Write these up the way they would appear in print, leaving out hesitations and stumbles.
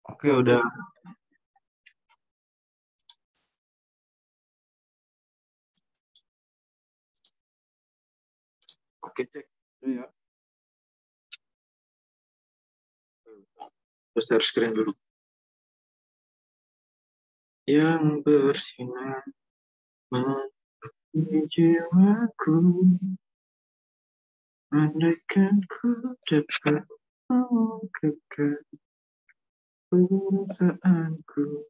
Oke, udah. Oke, cek. Ya. Terus share screen dulu. Yang bersinar menerangi jiwaku, andaikan ku dapat mengungkapkan perasaanku.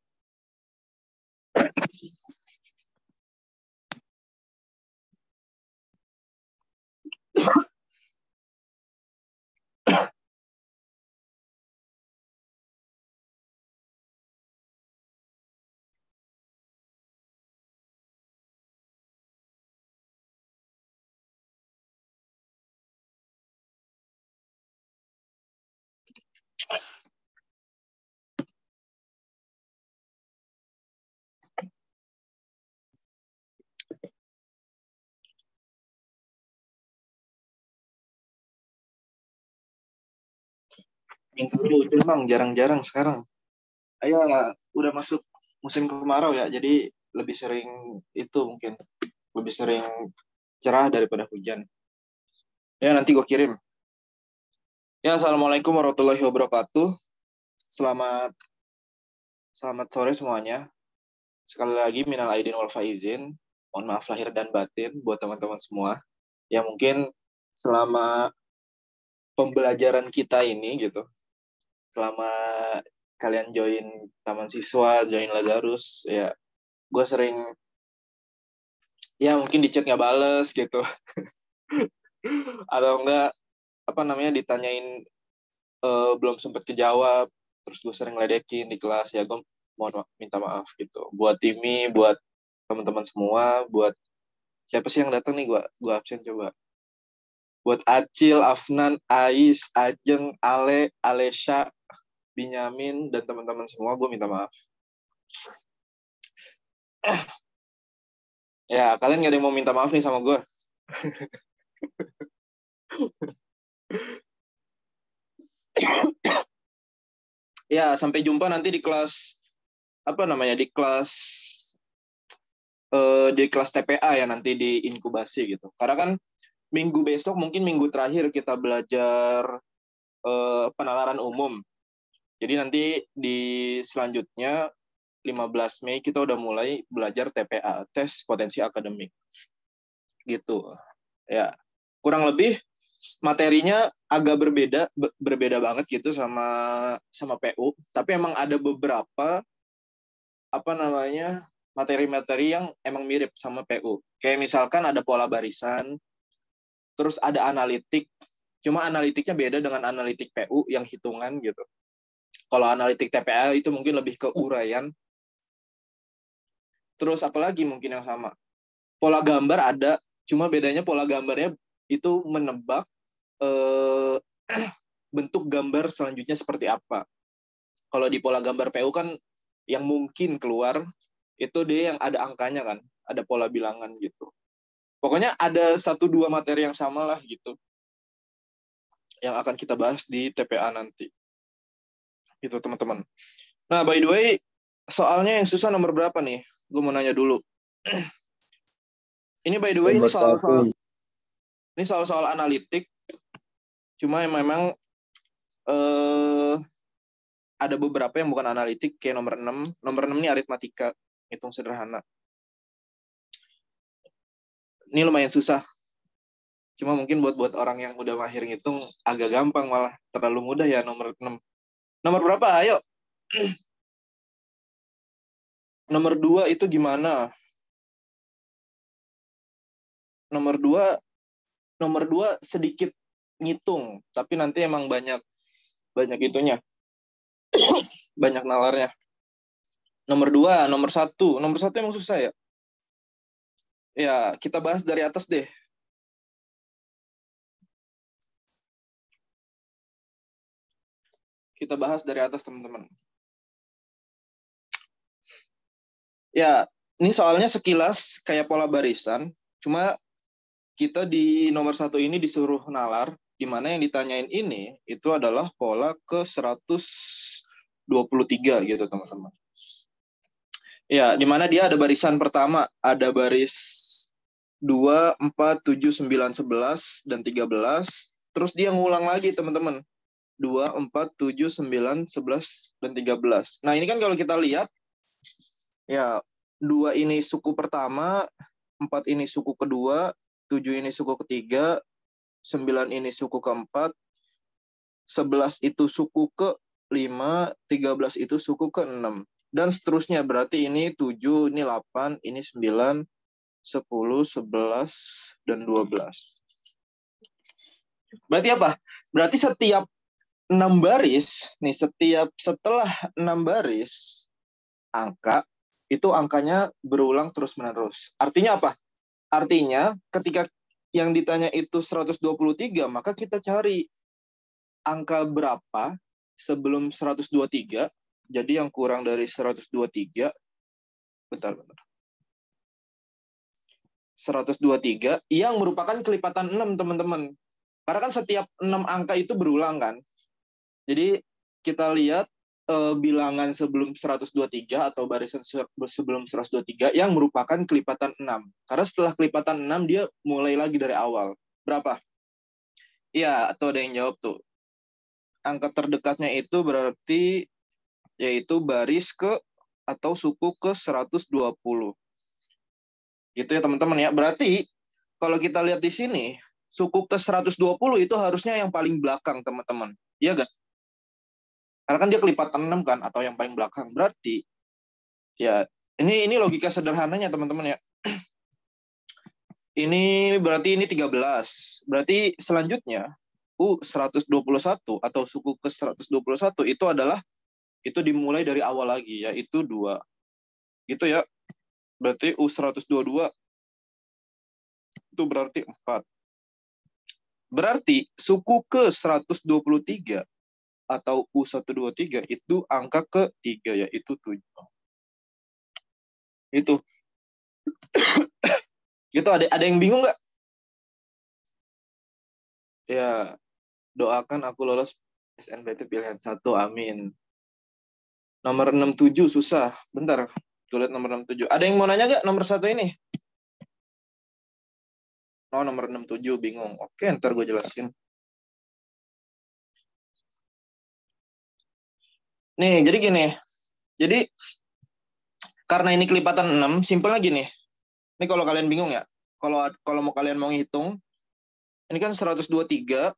Yang dulu itu emang jarang-jarang sekarang. Ayo, udah masuk musim kemarau ya, jadi lebih sering itu mungkin lebih sering cerah daripada hujan. Ya nanti gue kirim. Ya, assalamualaikum warahmatullahi wabarakatuh. Selamat selamat sore semuanya. Sekali lagi minal aidin wal faizin. Mohon maaf lahir dan batin buat teman-teman semua. Ya mungkin selama pembelajaran kita ini gitu, selama kalian join Taman Siswa, join Lazarus, ya gue sering ya mungkin di chat nggak bales gitu, atau enggak apa namanya ditanyain belum sempet kejawab, terus gue sering ledekin di kelas, ya gue minta maaf gitu. Buat Timi, buat teman-teman semua, buat siapa sih yang datang nih, gue absen coba. Buat Acil, Afnan, Ais, Ajeng, Ale, Alesha, Binyamin, dan teman-teman semua, gue minta maaf. Ya, kalian gak ada yang mau minta maaf nih sama gue. Ya, sampai jumpa nanti di kelas, apa namanya, di kelas TPA ya, nanti di inkubasi gitu. Karena kan minggu besok, mungkin minggu terakhir kita belajar penalaran umum. Jadi nanti di selanjutnya 15 Mei kita udah mulai belajar TPA, tes potensi akademik. Gitu. Ya. Kurang lebih materinya agak berbeda banget gitu sama PU, tapi emang ada beberapa apa namanya materi-materi yang emang mirip sama PU. Kayak misalkan ada pola barisan, terus ada analitik, cuma analitiknya beda dengan analitik PU yang hitungan gitu. Kalau analitik TPA itu mungkin lebih ke uraian. Terus apalagi mungkin yang sama? Pola gambar ada, cuma bedanya pola gambarnya itu menebak eh, bentuk gambar selanjutnya seperti apa. Kalau di pola gambar PU kan yang mungkin keluar itu dia yang ada angkanya kan, ada pola bilangan gitu. Pokoknya ada 1-2 materi yang sama lah gitu, yang akan kita bahas di TPA nanti. Gitu teman-teman. Nah, by the way, soalnya yang susah nomor berapa nih? Gue mau nanya dulu. Ini by the way, Nomor satu. ini soal-soal analitik. Cuma memang ada beberapa yang bukan analitik, kayak nomor 6. Nomor 6 ini aritmatika, hitung sederhana. Ini lumayan susah. Cuma mungkin buat orang yang udah mahir ngitung agak gampang, malah terlalu mudah ya nomor 6. Nomor berapa? Ayo. Nomor 2 itu gimana? Nomor 2 sedikit ngitung, tapi nanti emang banyak itunya. Banyak nalarnya. Nomor 2, nomor 1. Nomor 1 emang susah ya? Ya, kita bahas dari atas deh. Kita bahas dari atas, teman-teman. Ya, ini soalnya sekilas kayak pola barisan, cuma kita di nomor 1 ini disuruh nalar, di mana yang ditanyain ini itu adalah pola ke 100 23 gitu, teman-teman. Ya, di mana dia ada barisan pertama, ada baris 2, 4, 7, 9, 11, dan 13. Terus dia ngulang lagi, teman-teman. 2, 4, 7, 9, 11, dan 13. Nah, ini kan kalau kita lihat, ya, 2 ini suku pertama, 4 ini suku kedua, 7 ini suku ketiga, 9 ini suku keempat, 11 itu suku ke-5, 13 itu suku ke-6. Dan seterusnya, berarti ini 7, ini 8, ini 9, 10, 11, dan 12. Berarti apa? Berarti setiap 6 baris, nih setelah 6 baris, angka, itu angkanya berulang terus-menerus. Artinya apa? Artinya ketika yang ditanya itu 123, maka kita cari angka berapa sebelum 123. Jadi yang kurang dari 123, bentar. 123 yang merupakan kelipatan 6, teman-teman. Karena kan setiap 6 angka itu berulang kan. Jadi kita lihat bilangan sebelum 123 atau barisan sebelum 123 yang merupakan kelipatan 6. Karena setelah kelipatan 6 dia mulai lagi dari awal. Berapa? Iya, atau ada yang jawab tuh. Angka terdekatnya itu berarti yaitu baris ke atau suku ke 120. Gitu ya, teman-teman ya. Berarti kalau kita lihat di sini, suku ke 120 itu harusnya yang paling belakang, teman-teman. Iya nggak? Karena kan dia kelipatan 6 kan, atau yang paling belakang. Berarti, ya, ini logika sederhananya, teman-teman ya. Ini berarti ini 13. Berarti selanjutnya, U121 atau suku ke 121 itu dimulai dari awal lagi, yaitu 2. Gitu ya. Berarti U122 itu berarti 4. Berarti suku ke 123 atau U123 itu angka ke-3, yaitu 7. Itu. Gitu, ada yang bingung nggak? Ya, doakan aku lolos SNBT pilihan 1, amin. Nomor 67 susah. Bentar, tuh lihat nomor 67. Ada yang mau nanya nggak nomor 1 ini? Oh, nomor 67 bingung. Oke, ntar gue jelasin. Nih, jadi gini. Jadi, karena ini kelipatan 6, simpelnya gini. Ini kalau kalian bingung ya. Kalau mau kalian mau ngitung, ini kan 123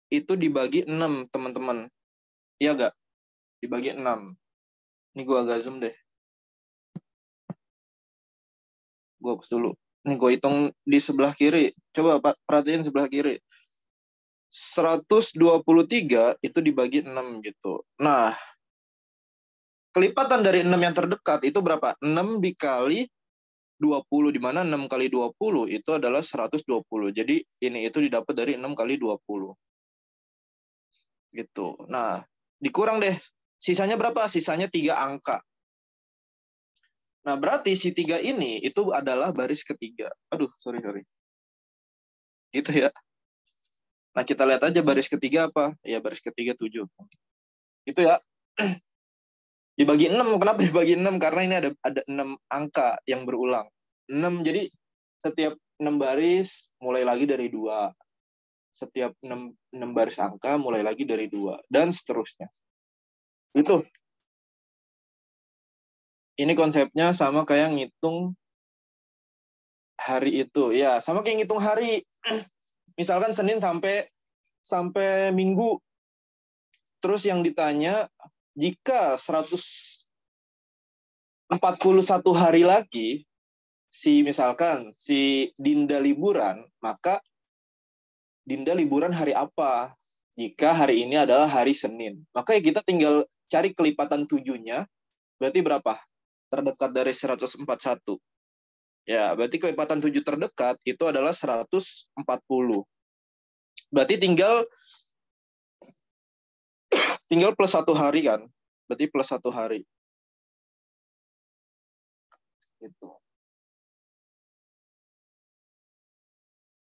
itu dibagi 6, teman-teman. Iya nggak? Dibagi 6. Ini gue agak zoom deh. Gue hapus dulu. Ini gue hitung di sebelah kiri. Coba perhatiin sebelah kiri. 123 itu dibagi 6 gitu. Nah, kelipatan dari 6 yang terdekat itu berapa? 6 dikali 20, di mana 6 kali 20 itu adalah 120. Jadi ini itu didapat dari 6 kali 20. Gitu. Nah, dikurang deh. Sisanya berapa? Sisanya 3 angka. Nah, berarti si 3 ini itu adalah baris ketiga. Aduh, sorry. Gitu ya. Nah, kita lihat aja baris ketiga apa? Ya, baris ketiga 7. Gitu ya. Dibagi 6. Kenapa dibagi 6? Karena ini ada 6 angka yang berulang. 6, jadi setiap 6 baris mulai lagi dari 2. Setiap 6 baris angka mulai lagi dari 2. Dan seterusnya. Itu. Ini konsepnya sama kayak ngitung hari itu. Ya, sama kayak ngitung hari. Misalkan Senin sampai Minggu. Terus yang ditanya, jika 141 hari lagi, misalkan si Dinda liburan, maka Dinda liburan hari apa? Jika hari ini adalah hari Senin. Maka ya kita tinggal cari kelipatan 7-nya, berarti berapa? Terdekat dari 141. Ya, berarti kelipatan 7 terdekat itu adalah 140. Berarti tinggal plus 1 hari kan? Berarti plus 1 hari. Gitu.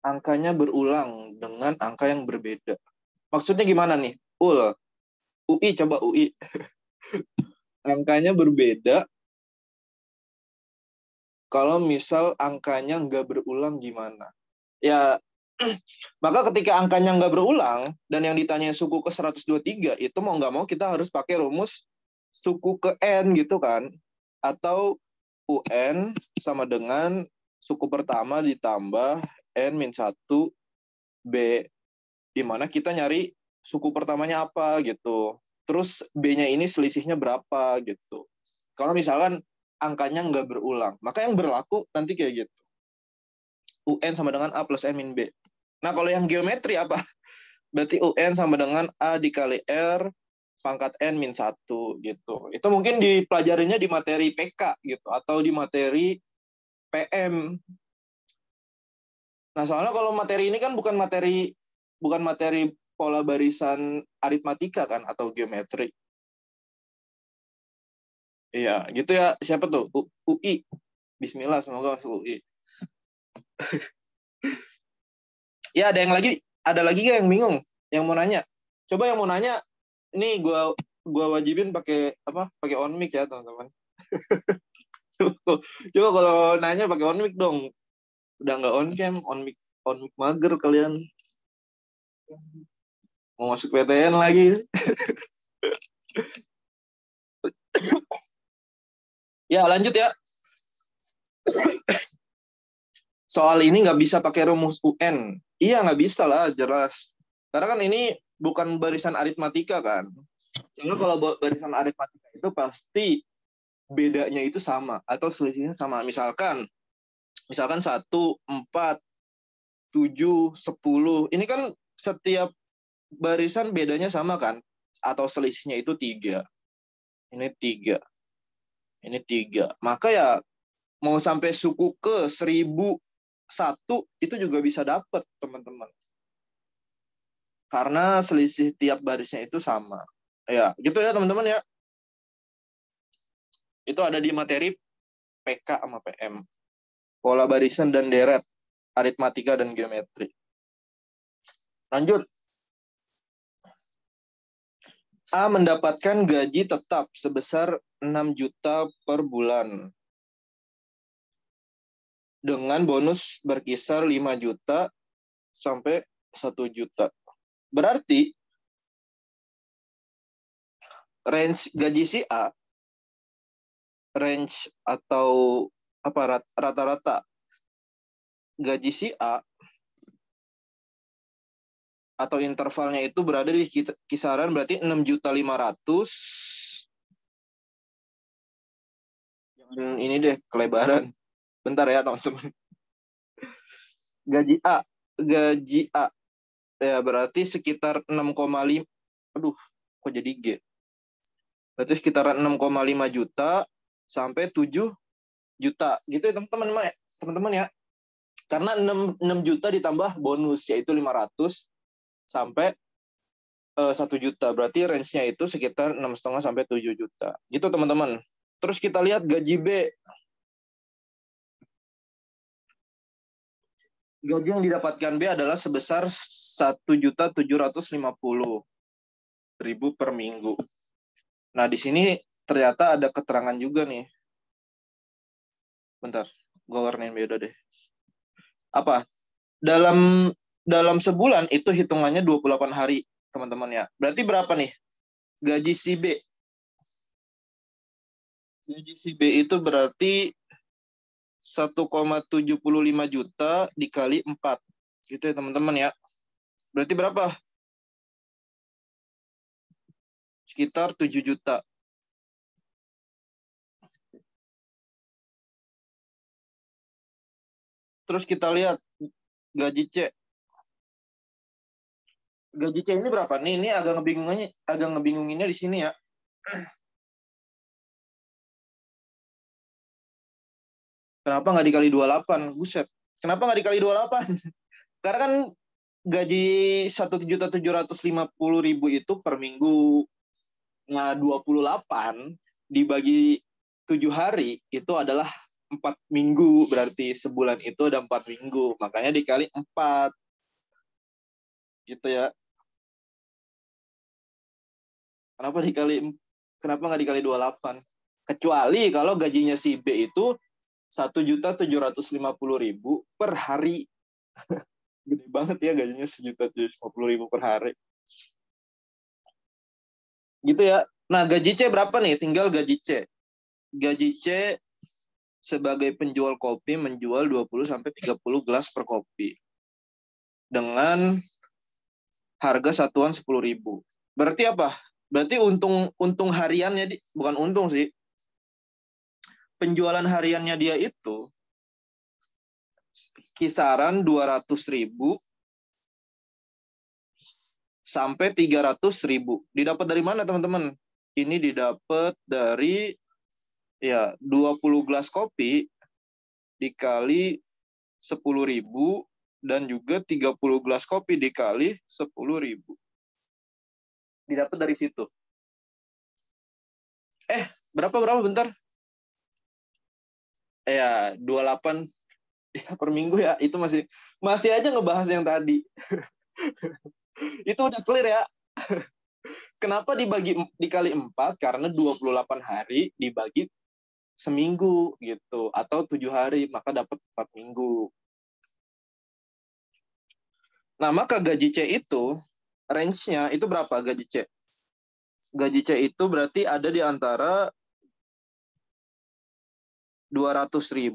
Angkanya berulang dengan angka yang berbeda. Maksudnya gimana nih? UI, coba UI. Angkanya berbeda kalau misal angkanya nggak berulang gimana? Ya, maka ketika angkanya nggak berulang, dan yang ditanya suku ke 123, itu mau nggak mau kita harus pakai rumus suku ke N gitu kan. Atau UN sama dengan suku pertama ditambah N-1 B, di mana kita nyari suku pertamanya apa gitu. Terus B-nya ini selisihnya berapa gitu. Kalau misalkan angkanya nggak berulang, maka yang berlaku nanti kayak gitu. UN sama dengan A plus N min B. Nah, kalau yang geometri apa? Berarti UN sama dengan A dikali R pangkat N min 1 gitu. Itu mungkin dipelajarinya di materi PK gitu, atau di materi PM. Nah, soalnya kalau materi ini kan bukan materi pola barisan aritmatika kan, atau geometri. Iya, gitu ya. Siapa tuh? UI. Bismillah, semoga masuk UI. Ya, ada lagi gak yang bingung? Yang mau nanya? Coba yang mau nanya, ini gua wajibin pakai apa? Pakai on mic ya, teman-teman. Coba kalau nanya pakai on mic dong. Udah nggak on cam, on mic mager kalian. Mau masuk PTN lagi. Ya, lanjut ya. Soal ini nggak bisa pakai rumus UN. Iya, nggak bisa lah, jelas. Karena kan ini bukan barisan aritmatika kan. Soalnya kalau barisan aritmatika itu pasti bedanya itu sama atau selisihnya sama. Misalkan 1, 4, 7, 10. Ini kan setiap barisan bedanya sama kan? Atau selisihnya itu 3. Ini 3. Ini 3. Maka ya mau sampai suku ke 1001 itu juga bisa dapat, teman-teman. Karena selisih tiap barisnya itu sama. Ya, gitu ya teman-teman ya. Itu ada di materi PK sama PM. Pola barisan dan deret, aritmatika dan geometri. Lanjut. A mendapatkan gaji tetap sebesar 6 juta per bulan. Dengan bonus berkisar 5 juta sampai 1 juta. Berarti range gaji si A, range atau apa rata-rata gaji si A atau intervalnya itu berada di kisaran berarti 6.500.000. Jangan ini deh kelebaran. Bentar ya teman-teman. Gaji A, gaji A ya berarti sekitar 6,5. Aduh, kok jadi G? Berarti sekitar 6,5 juta sampai 7 juta. Gitu ya teman-teman ya. Teman-teman ya. Karena 6 juta ditambah bonus yaitu 500 sampai 1 juta. Berarti range-nya itu sekitar 6,5 sampai 7 juta. Gitu teman-teman. Terus kita lihat gaji B. Gaji yang didapatkan B adalah sebesar 1.750.000 per minggu. Nah, di sini ternyata ada keterangan juga nih. Bentar, gue warnain beda deh. Apa? Dalam sebulan itu hitungannya 28 hari, teman-teman ya. Berarti berapa nih? Gaji si B. Gaji si B itu berarti 1,75 juta dikali 4. Gitu ya, teman-teman ya. Berarti berapa? Sekitar 7 juta. Terus kita lihat gaji C. Gaji C ini berapa? Nih, ini agak ngebingunginnya di sini ya. Kenapa nggak dikali 28? Buset. Kenapa nggak dikali 28? Karena kan gaji 1.750.000 itu per minggu. Nah, 28 dibagi 7 hari itu adalah 4 minggu. Berarti sebulan itu ada 4 minggu. Makanya dikali 4. Gitu ya. Kenapa dikali Kenapa nggak dikali 28? Kecuali kalau gajinya si B itu 1.750.000 per hari. Gede banget ya gajinya 1.750.000 per hari. Gitu ya. Nah, gaji C berapa nih? Tinggal gaji C. Gaji C sebagai penjual kopi menjual 20-30 gelas per kopi. Dengan harga satuan 10.000. Berarti apa? Berarti untung hariannya, bukan untung sih. Penjualan hariannya dia itu kisaran 200.000 sampai 300.000. Didapat dari mana, teman-teman? Ini didapat dari 20 gelas kopi dikali 10.000 dan juga 30 gelas kopi dikali 10.000. Didapat dari situ. Berapa bentar? 28 ya, per minggu ya. Itu masih aja ngebahas yang tadi. Itu udah clear ya. Kenapa dikali 4? Karena 28 hari dibagi seminggu gitu, atau 7 hari, maka dapat 4 minggu. Nah, maka gaji C itu range-nya itu berapa gaji C? Gaji C itu berarti ada di antara 200.000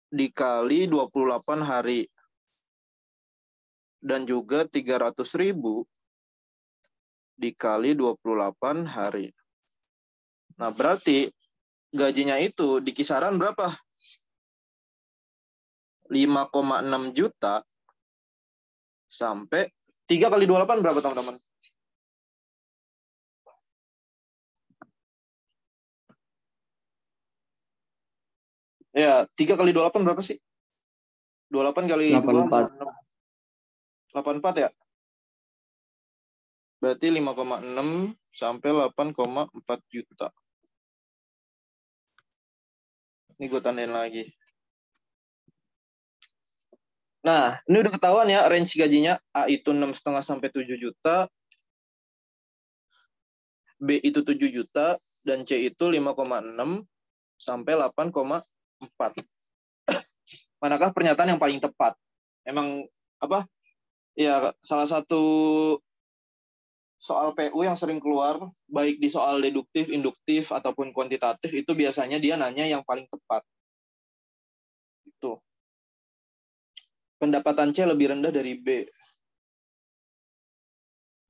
dikali 28 hari dan juga 300.000 dikali 28 hari. Nah, berarti gajinya itu di kisaran berapa? 5,6 juta sampai 3 kali 28 berapa, teman-teman? Ya, 3 kali 28 berapa sih? 28 kali 2, 84 ya? Berarti 5,6 sampai 8,4 juta. Ini gue tandain lagi. Nah, ini udah ketahuan ya range gajinya. A itu 6,5 sampai 7 juta. B itu 7 juta. Dan C itu 5,6 sampai 8,4. Manakah pernyataan yang paling tepat? Emang apa? Ya, salah satu soal PU yang sering keluar, baik di soal deduktif, induktif, ataupun kuantitatif, itu biasanya dia nanya yang paling tepat. Itu. Pendapatan C lebih rendah dari B.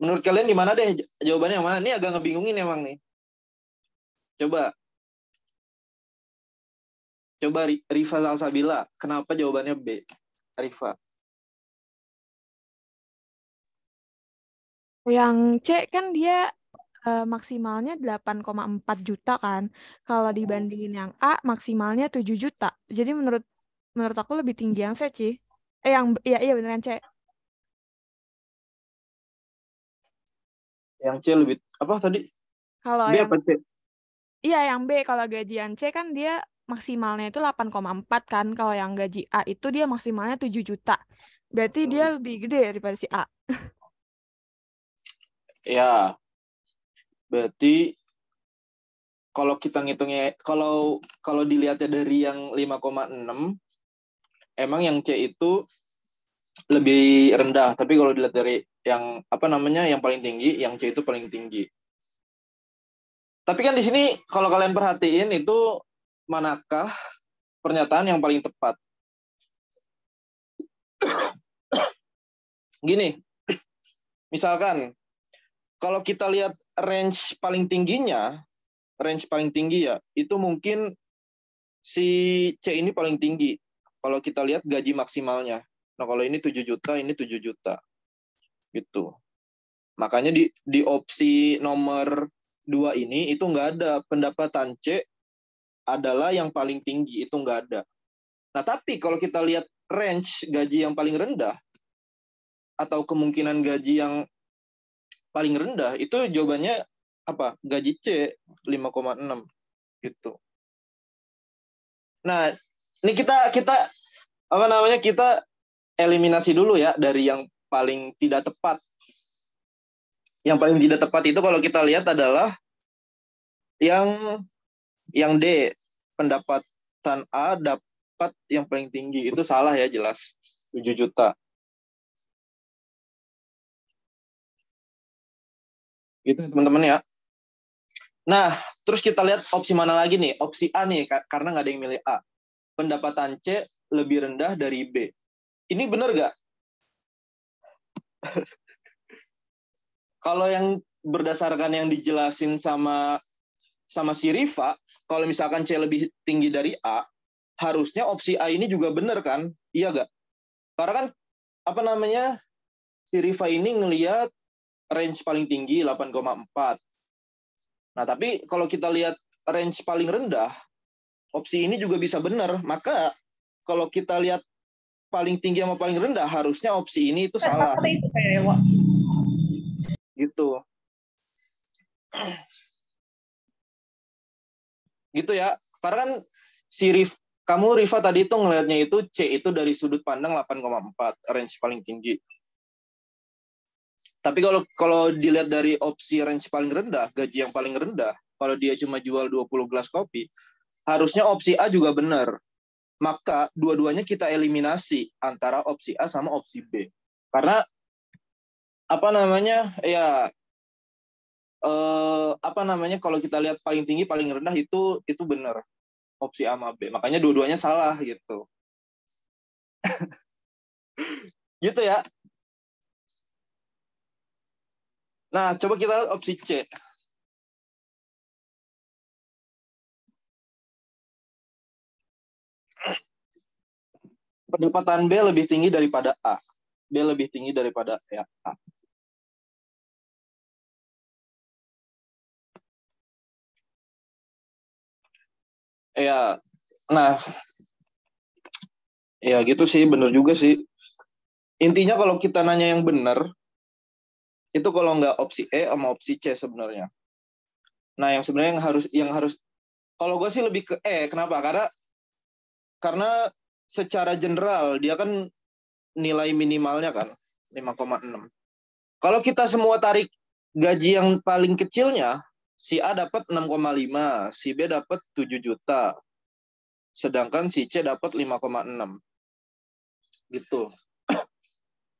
Menurut kalian di mana deh jawabannya, yang mana? Ini agak ngebingungin emang nih. Coba Rifa Salsabila, kenapa jawabannya B? Rifa. Yang C kan dia maksimalnya 8,4 juta kan. Kalau dibandingin yang A maksimalnya 7 juta. Jadi menurut aku lebih tinggi yang C, Ci. Iya beneran C. Yang C lebih apa tadi? Kalau B yang apa C? Iya, yang B kalau gajian C kan dia maksimalnya itu 8,4 kan. Kalau yang gaji A itu dia maksimalnya 7 juta. Berarti dia lebih gede daripada si A. Ya. Berarti kalau kita ngitungnya, kalau dilihatnya dari yang 5,6, emang yang C itu lebih rendah. Tapi kalau dilihat dari yang yang paling tinggi, yang C itu paling tinggi. Tapi kan di sini kalau kalian perhatiin itu manakah pernyataan yang paling tepat? Gini, misalkan kalau kita lihat range paling tinggi ya, itu mungkin si C ini paling tinggi. Kalau kita lihat gaji maksimalnya. Nah, kalau ini 7 juta, ini 7 juta. Gitu. Makanya di opsi nomor 2 ini itu nggak ada pendapatan C adalah yang paling tinggi, itu nggak ada. Nah, tapi kalau kita lihat range gaji yang paling rendah atau kemungkinan gaji yang paling rendah, itu jawabannya apa? Gaji C 5,6 gitu. Nah, ini kita kita eliminasi dulu ya dari yang paling tidak tepat. Yang paling tidak tepat itu kalau kita lihat adalah Yang D, pendapatan A dapat yang paling tinggi. Itu salah ya, jelas. 7 juta. Gitu teman-teman ya. Nah, terus kita lihat opsi mana lagi nih? Opsi A nih, karena nggak ada yang milih A. Pendapatan C lebih rendah dari B. Ini benar nggak? Kalau yang berdasarkan yang dijelasin sama si Riva, kalau misalkan C lebih tinggi dari A, harusnya opsi A ini juga benar kan? Iya nggak? Karena kan apa namanya, si Riva ini ngelihat range paling tinggi 8,4. Nah, tapi kalau kita lihat range paling rendah, opsi ini juga bisa benar. Maka kalau kita lihat paling tinggi sama paling rendah, harusnya opsi ini itu salah. Gitu. Gitu ya. Karena kan si kamu Riva tadi itu ngelihatnya itu C itu dari sudut pandang 8,4, range paling tinggi. Tapi kalau dilihat dari opsi range paling rendah, gaji yang paling rendah, kalau dia cuma jual 20 gelas kopi, harusnya opsi A juga benar. Maka dua-duanya kita eliminasi antara opsi A sama opsi B. Karena apa namanya? Ya apa namanya, kalau kita lihat paling tinggi paling rendah itu benar opsi A sama B. Makanya dua-duanya salah gitu. Gitu ya. Nah, coba kita lihat opsi C. Pendapatan B lebih tinggi daripada A. B lebih tinggi daripada A. Ya, nah, ya gitu sih, bener juga sih. Intinya kalau kita nanya yang benar, itu kalau nggak opsi E sama opsi C sebenarnya. Nah, yang sebenarnya yang harus kalau gue sih lebih ke E. Kenapa? Karena secara general dia kan nilai minimalnya kan 5,6. Kalau kita semua tarik gaji yang paling kecilnya, si A dapat 6,5, si B dapat 7 juta, sedangkan si C dapat 5,6. Gitu.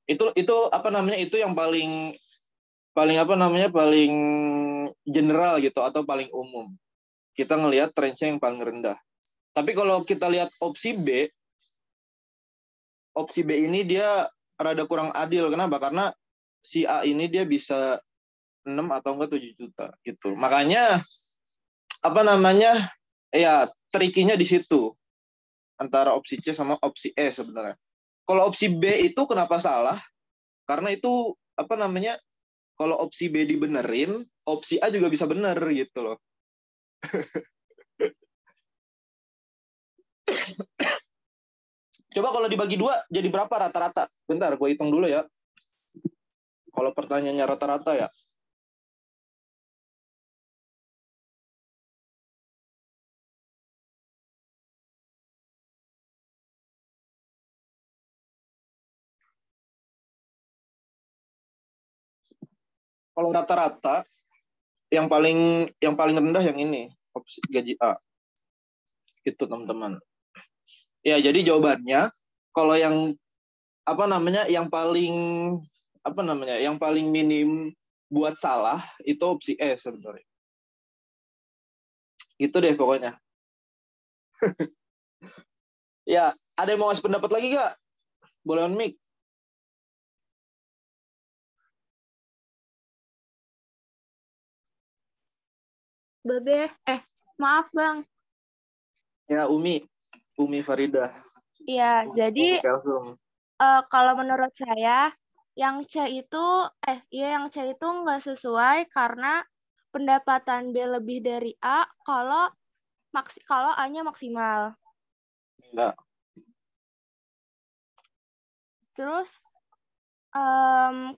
Itu apa namanya? Itu yang paling paling apa namanya? Paling general gitu atau paling umum. Kita ngelihat range-nya yang paling rendah. Tapi kalau kita lihat opsi B ini dia rada kurang adil. Kenapa? Karena si A ini dia bisa 6 atau enggak 7 juta gitu. Makanya apa namanya? Ya, trikinya di situ antara opsi C sama opsi E sebenarnya. Kalau opsi B itu kenapa salah? Karena itu apa namanya? Kalau opsi B dibenerin, opsi A juga bisa bener gitu loh. Coba kalau dibagi dua, jadi berapa rata-rata? Bentar, gue hitung dulu ya. Kalau pertanyaannya rata-rata ya. Kalau rata-rata, yang paling rendah yang ini, opsi gaji A. Itu teman-teman. Ya, jadi jawabannya, kalau yang apa namanya, yang paling minim buat salah itu opsi E sebenarnya. Gitu deh pokoknya. Ya, ada yang mau ngasih pendapat lagi gak? Boleh on mic. Babe, maaf Bang. Ya, Umi Farida. Iya, jadi kalau menurut saya yang yang C itu nggak sesuai karena pendapatan B lebih dari A kalau A-nya maksimal. Enggak. Terus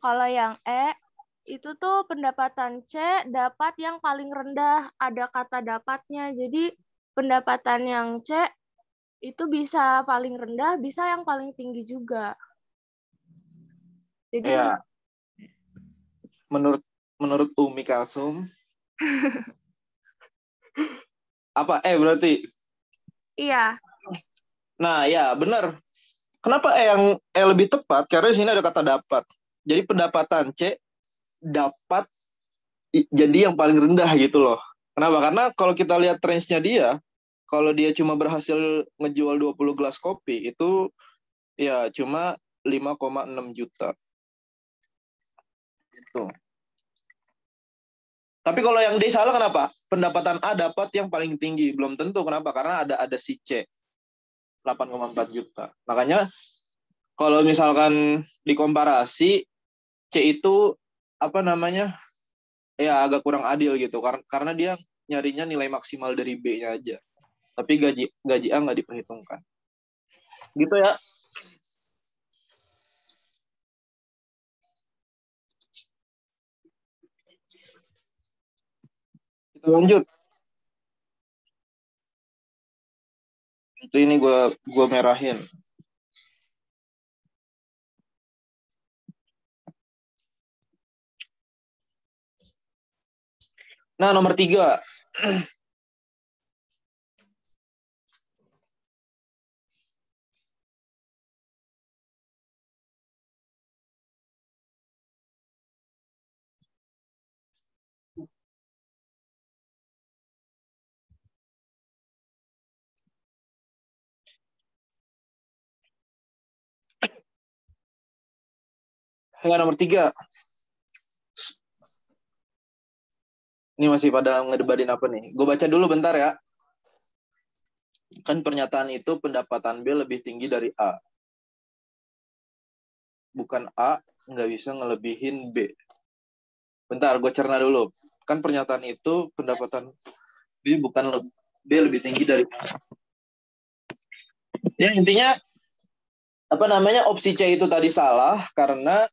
kalau yang E itu tuh pendapatan C dapat yang paling rendah, ada kata dapatnya. Jadi pendapatan yang C itu bisa paling rendah, bisa yang paling tinggi juga. Jadi Ya, menurut Umi Kalsum, Apa? Berarti. Iya. Nah, ya benar. Kenapa yang lebih tepat? Karena di sini ada kata dapat. Jadi pendapatan C dapat jadi yang paling rendah gitu loh. Kenapa? Karena kalau kita lihat range-nya dia, kalau dia cuma berhasil ngejual 20 gelas kopi, itu ya cuma 5,6 juta. Gitu. Tapi kalau yang D salah kenapa? Pendapatan A dapat yang paling tinggi. Belum tentu. Kenapa? Karena ada si C. 8,4 juta. Makanya kalau misalkan dikomparasi, C itu apa namanya? Ya agak kurang adil gitu. Karena dia nyarinya nilai maksimal dari B-nya aja. Tapi gaji A nggak diperhitungkan. Gitu ya. Kita lanjut. Itu ini gue merahin. Nah, nomor 3. Ya, nomor 3. Ini masih pada ngedebatin apa nih? Gue baca dulu bentar ya. Kan pernyataan itu pendapatan B lebih tinggi dari A. Bukan A nggak bisa ngelebihin B. Bentar, gue cerna dulu. Kan pernyataan itu pendapatan B B lebih tinggi dari A. Ya, intinya apa namanya opsi C itu tadi salah karena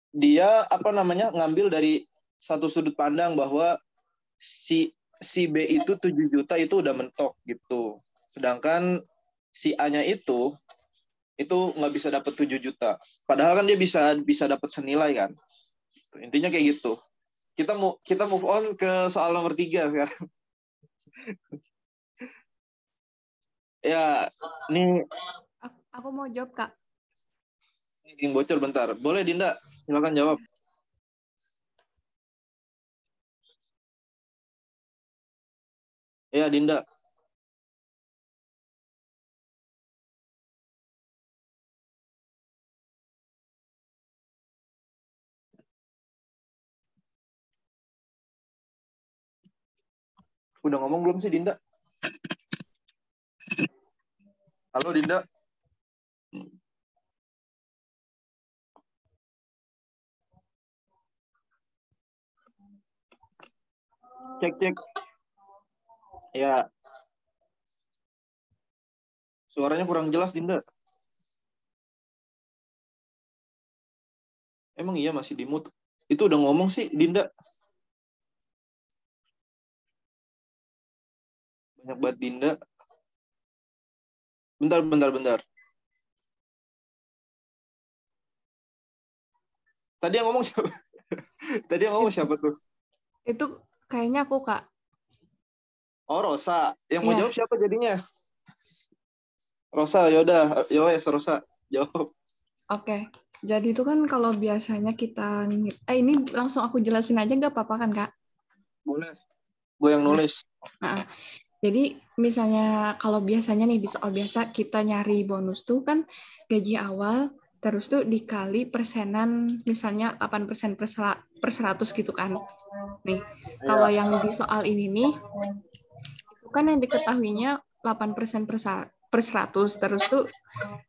dia apa namanya ngambil dari satu sudut pandang bahwa si B itu 7 juta itu udah mentok gitu. Sedangkan si A-nya itu nggak bisa dapat 7 juta. Padahal kan dia bisa dapat senilai kan. Intinya kayak gitu. Kita move on ke soal nomor 3 sekarang. Ya, ini Aku mau jawab, Kak. yang bocor bentar. Boleh Dinda, silakan jawab. Ya, Dinda. Udah ngomong belum sih Dinda? Halo Dinda. Cek. Ya, suaranya kurang jelas Dinda. Emang iya masih di mute. Itu udah ngomong sih Dinda. Banyak banget Dinda. Bentar. Tadi yang ngomong siapa? Tadi yang ngomong siapa tuh? Itu kayaknya aku, Kak. Oh, Rosa. Yang mau Iya. jawab siapa jadinya? Rosa, yaudah. Yowes, Rosa. Jawab. Oke. Jadi itu kan kalau biasanya kita ini langsung aku jelasin aja nggak apa-apa kan, Kak? Boleh. Gue yang Nah, nulis. jadi misalnya kalau biasanya nih di soal biasa kita nyari bonus tuh kan gaji awal terus tuh dikali persenan misalnya 8% per 100 gitu kan. Nih, kalau yang di soal ini nih itu kan yang diketahuinya 8% per 100 terus tuh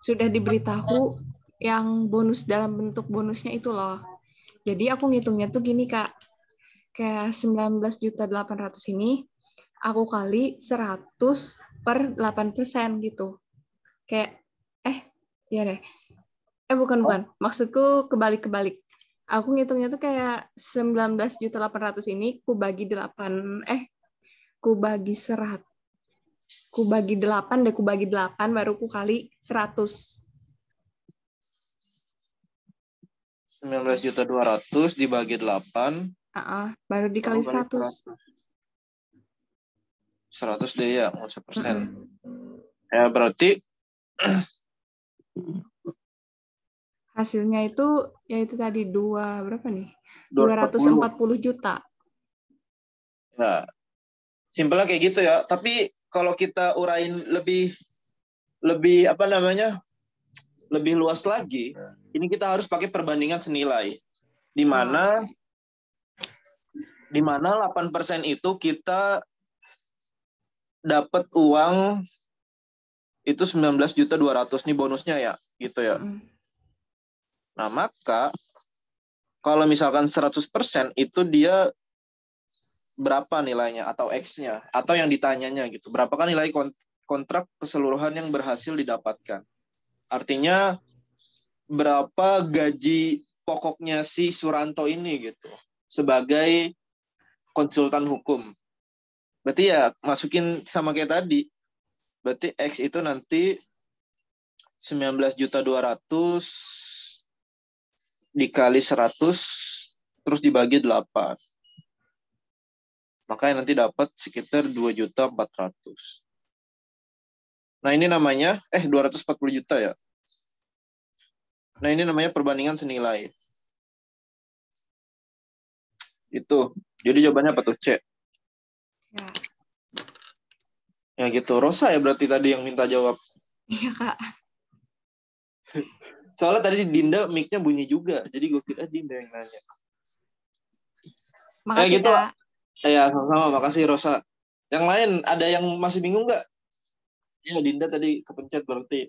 sudah diberitahu yang bonus dalam bentuk bonusnya itu loh. Jadi aku ngitungnya tuh gini, Kak. Kayak 19.800.000 ini aku kali 100 per 8% gitu. Kayak, iya deh. Bukan. Maksudku kebalik-kebalik. Aku ngitungnya tuh kayak 19.800 ini ku bagi 8, ku bagi 100. Ku bagi 8 deh, ku bagi 8 baru ku kali 100. 19.200.000 dibagi 8. Baru dikali 100. 100 deh ya, nggak usah persen. Ya berarti hasilnya itu yaitu tadi berapa nih? 240. 240 juta. Ya, simpelnya kayak gitu ya. Tapi kalau kita urain lebih apa namanya? Lebih luas lagi, ini kita harus pakai perbandingan senilai. Di mana 8% itu kita dapat uang itu 19.200.000 nih bonusnya ya, gitu ya. Nah, maka kalau misalkan 100% itu dia berapa nilainya atau X-nya atau yang ditanyanya gitu. Berapakah nilai kontrak keseluruhan yang berhasil didapatkan? Artinya berapa gaji pokoknya si Suranto ini gitu sebagai konsultan hukum. Berarti ya masukin sama kayak tadi. Berarti X itu nanti 19.200.000 dikali 100 terus dibagi 8. Makanya nanti dapat sekitar 2.400.000. Nah, ini namanya 240 juta ya. Nah, ini namanya perbandingan senilai. Itu. Jadi jawabannya apa tuh, C? Ya. Ya gitu. Rosa ya berarti tadi yang minta jawab. Iya, Kak. Soalnya tadi Dinda mic-nya bunyi juga. Jadi gue kira Dinda yang nanya. Makasih, gitu. Kak. Ya, sama-sama. Makasih, Rosa. Yang lain, ada yang masih bingung nggak? Ya, Dinda tadi kepencet berarti.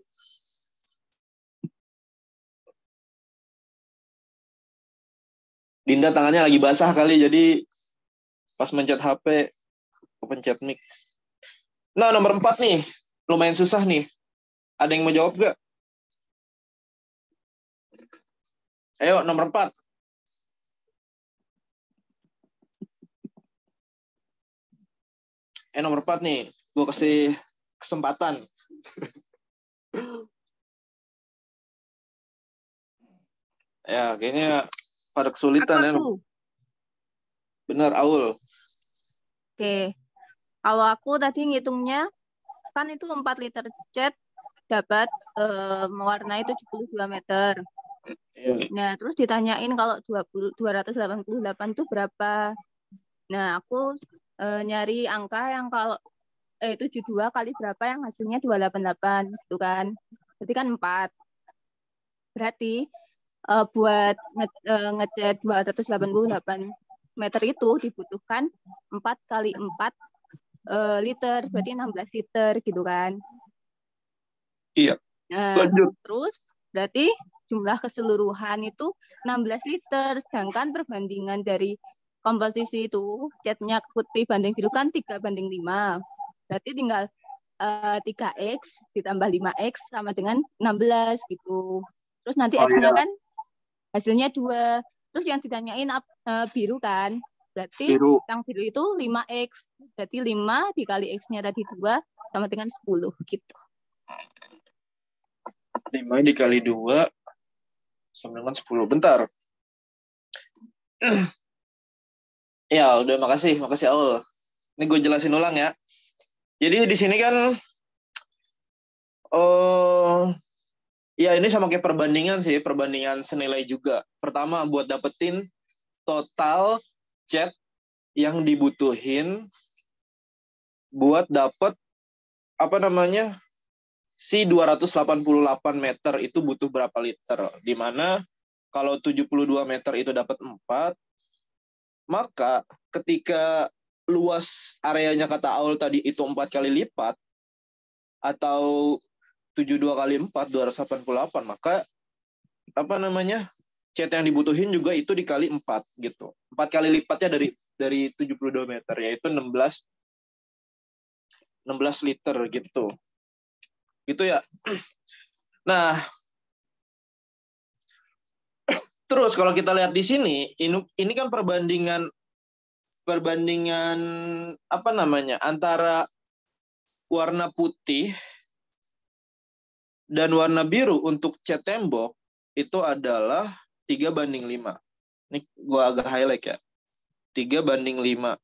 Dinda tangannya lagi basah kali, jadi pas mencet HP, kepencet mic. Nah, nomor 4 nih. Lumayan susah nih. Ada yang mau jawab nggak? Ayo, nomor 4. Nomor 4 nih. Gue kasih kesempatan. Ya, kayaknya pada kesulitan ya. Bener, Aul. Oke. Kalau aku tadi ngitungnya, kan itu 4 liter cat dapat mewarnai 72 meter. Nah, terus ditanyain kalau 288 itu berapa. Nah, aku nyari angka yang kalau 72 kali berapa yang hasilnya 288 gitu kan. Berarti kan 4. Berarti buat ngecat 288 meter itu dibutuhkan 4 kali 4 liter, berarti 16 liter gitu kan. Iya. Lanjut. Terus berarti jumlah keseluruhan itu 16 liter, sedangkan perbandingan dari komposisi itu catnya putih banding biru kan 3:5. Berarti tinggal 3x ditambah 5x sama dengan 16 gitu. Terus nanti x-nya kan hasilnya 2. Terus yang ditanyain biru kan. Berarti yang biru itu 5x. Berarti 5 dikali x-nya tadi 2 sama dengan 10 gitu. 5 dikali 2 sama dengan 10. Bentar. Ya, udah makasih Aul. Ini gue jelasin ulang ya. Jadi di sini kan ya ini sama kayak perbandingan senilai juga. Pertama buat dapetin total cat yang dibutuhin buat dapet si 288 meter itu butuh berapa liter. Dimana kalau 72 meter itu dapat 4, maka ketika luas areanya kata Aul tadi itu 4 kali lipat, atau 72 kali 4, 288, maka cat yang dibutuhin juga itu dikali 4 gitu. 4 kali lipatnya dari 72 meter, yaitu 16 liter gitu. Gitu ya. Nah, terus kalau kita lihat di sini, ini kan perbandingan antara warna putih dan warna biru untuk cat tembok itu adalah 3:5. Ini gua agak highlight ya. 3:5.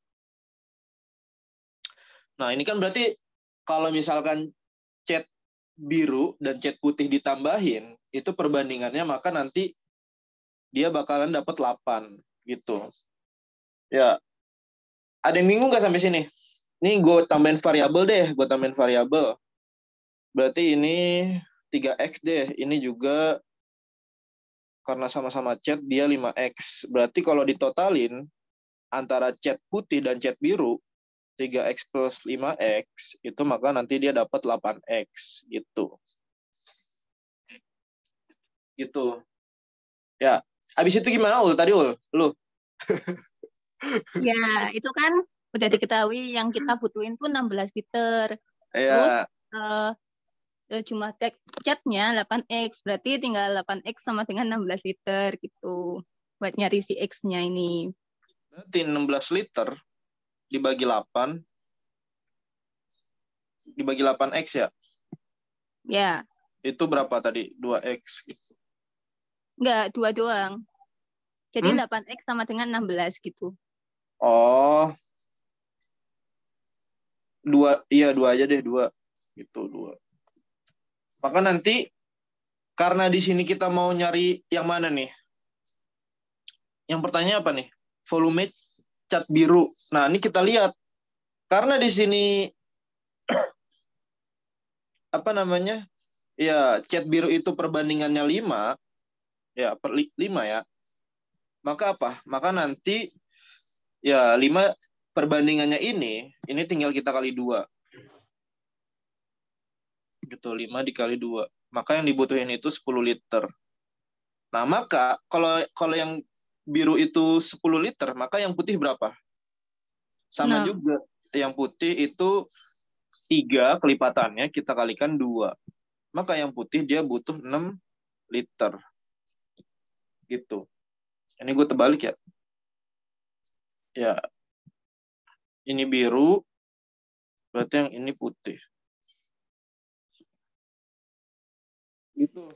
Nah, ini kan berarti kalau misalkan cat biru dan cat putih ditambahin, itu perbandingannya maka nanti dia bakalan dapat 8 gitu. Ya, ada yang bingung nggak sampai sini? Ini gue tambahin variabel deh, gue tambahin variabel. Berarti ini 3x deh, ini juga karena sama-sama cat dia 5x. Berarti kalau ditotalin antara cat putih dan cat biru, 3x plus 5x, itu maka nanti dia dapat 8x gitu. Gitu. Ya, habis itu gimana Ul? Tadi Ul, lu? Ya, itu kan udah diketahui yang kita butuhin pun 16 liter. Terus Ya, jumlah catnya 8x, berarti tinggal 8x sama dengan 16 liter gitu. Buat nyari si X-nya ini. berarti 16 liter dibagi 8, dibagi 8x ya? Ya, Itu berapa tadi? 2x gitu. enggak, 2 doang. Jadi 8x sama dengan 16 gitu. Oh, 2, iya 2 aja deh, 2. Gitu, 2. Maka nanti, karena di sini kita mau nyari yang mana nih? Yang pertanyaan apa nih? Volume cat biru. Nah, ini kita lihat. Karena di sini, apa namanya? Ya, cat biru itu perbandingannya 5. Ya, per 5 ya. Maka apa? Maka nanti, ya 5 perbandingannya ini tinggal kita kali 2. Gitu, 5 dikali 2. Maka yang dibutuhin itu 10 liter. Nah, maka kalau yang biru itu 10 liter, maka yang putih berapa? Sama 6. juga. Yang putih itu 3 kelipatannya, kita kalikan 2. Maka yang putih dia butuh 6 liter. Gitu. Ini gue terbalik ya. Ya, ini biru, berarti yang ini putih. Gitu.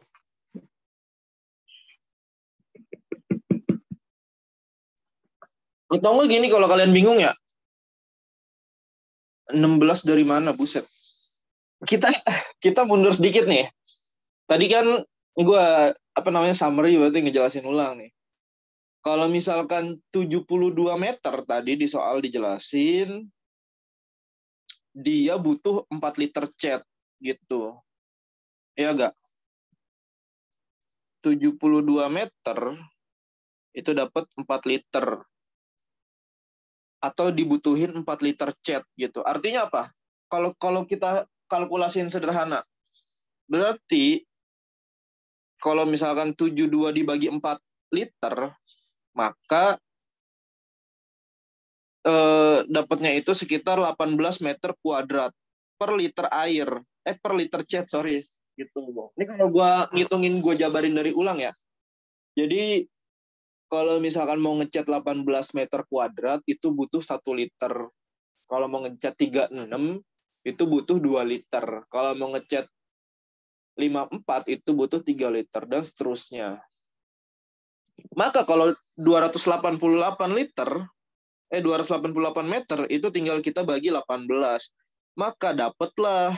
Atau enggak gini kalau kalian bingung ya, 16 dari mana, buset. Kita mundur sedikit nih. Tadi kan gue summary berarti ngejelasin ulang nih. Kalau misalkan 72 meter tadi di soal dijelasin, dia butuh 4 liter cat gitu. Ya enggak? 72 meter itu dapat 4 liter. Atau dibutuhin 4 liter cat gitu. Artinya apa? Kalau kita kalkulasiin sederhana, berarti kalau misalkan 72 dibagi 4 liter, maka dapatnya itu sekitar 18 meter kuadrat per liter air. Per liter cat, sorry. Gitu. Ini kalau gue ngitungin, gue jabarin dari ulang ya. Jadi, kalau misalkan mau ngecat 18 meter kuadrat, itu butuh 1 liter. Kalau mau ngecat 36, itu butuh 2 liter. Kalau mau ngecat 54, itu butuh 3 liter, dan seterusnya. Maka kalau 288 meter, itu tinggal kita bagi 18. Maka dapatlah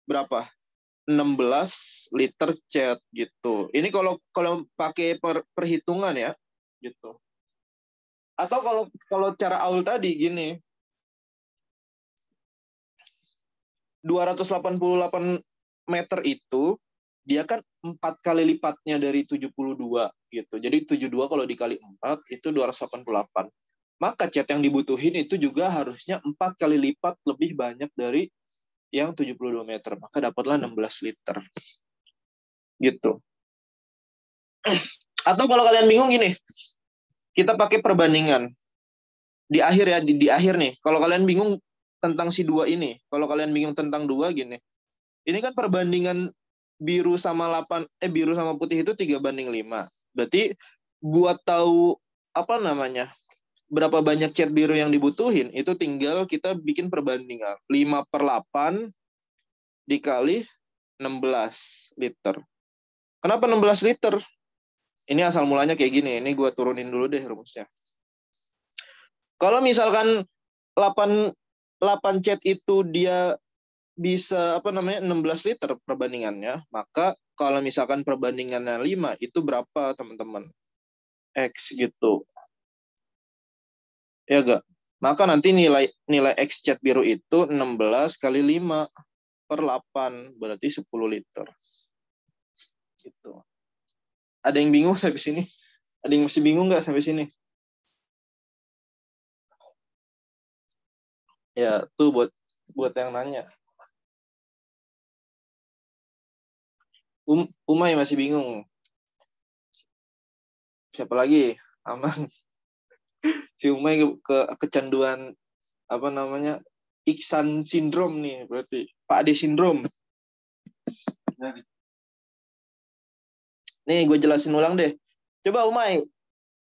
berapa? 16 liter cat gitu. Ini kalau pakai perhitungan ya, gitu. Atau kalau cara Aul tadi gini, 288 meter itu dia kan 4 kali lipatnya dari 72 gitu. Jadi 72 kalau dikali 4 itu 288. Maka cat yang dibutuhin itu juga harusnya 4 kali lipat lebih banyak dari yang 72 meter. Maka dapatlah 16 liter. Gitu. Atau kalau kalian bingung gini, kita pakai perbandingan. Di akhir ya, di akhir nih. Kalau kalian bingung tentang si 2 ini, kalau kalian bingung tentang 2 gini. Ini kan perbandingan biru sama putih itu 3:5. Berarti buat tahu berapa banyak cat biru yang dibutuhin, itu tinggal kita bikin perbandingan. 5/8 dikali 16 liter. Kenapa 16 liter? Ini asal mulanya kayak gini. Ini gue turunin dulu deh rumusnya. Kalau misalkan 8 8 cat itu dia bisa 16 liter perbandingannya, maka kalau misalkan perbandingannya 5 itu berapa teman-teman? X gitu. Ya enggak? Maka nanti nilai X cat biru itu 16 kali 5 per 8, berarti 10 liter. Gitu. Ada yang bingung sampai sini? Ada yang masih bingung nggak sampai sini? Ya, tuh buat yang nanya. Umay masih bingung. Siapa lagi? Aman. Si Umay kecanduan Iksan sindrom nih berarti. Pak Ade sindrom. Nih gue jelasin ulang deh. Coba Umay,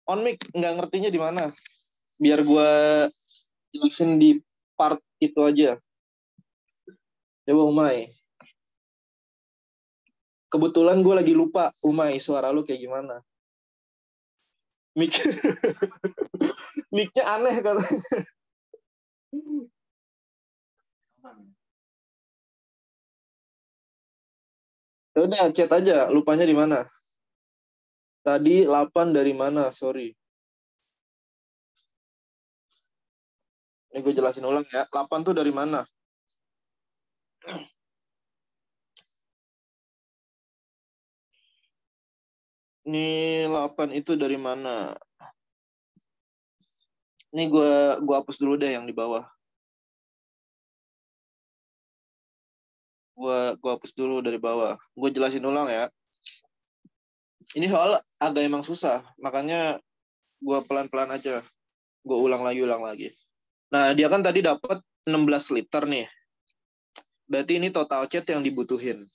on mic nggak ngertinya di mana? Biar gue jelasin di part itu aja. Coba Umay. Kebetulan gue lagi lupa, Umay, suara lu kayak gimana? Mic-nya aneh katanya. Udah, chat aja. Lupanya di mana? Tadi 8 dari mana? Sorry. Ini gue jelasin ulang ya. 8 tuh dari mana? Ini 8 itu dari mana? Ini gue hapus dulu deh yang di bawah. Gue hapus dulu dari bawah. Gue jelasin ulang ya. Ini soal agak emang susah. Makanya gue pelan-pelan aja. Gue ulang lagi. Nah, dia kan tadi dapat 16 liter nih. Berarti ini total cat yang dibutuhin.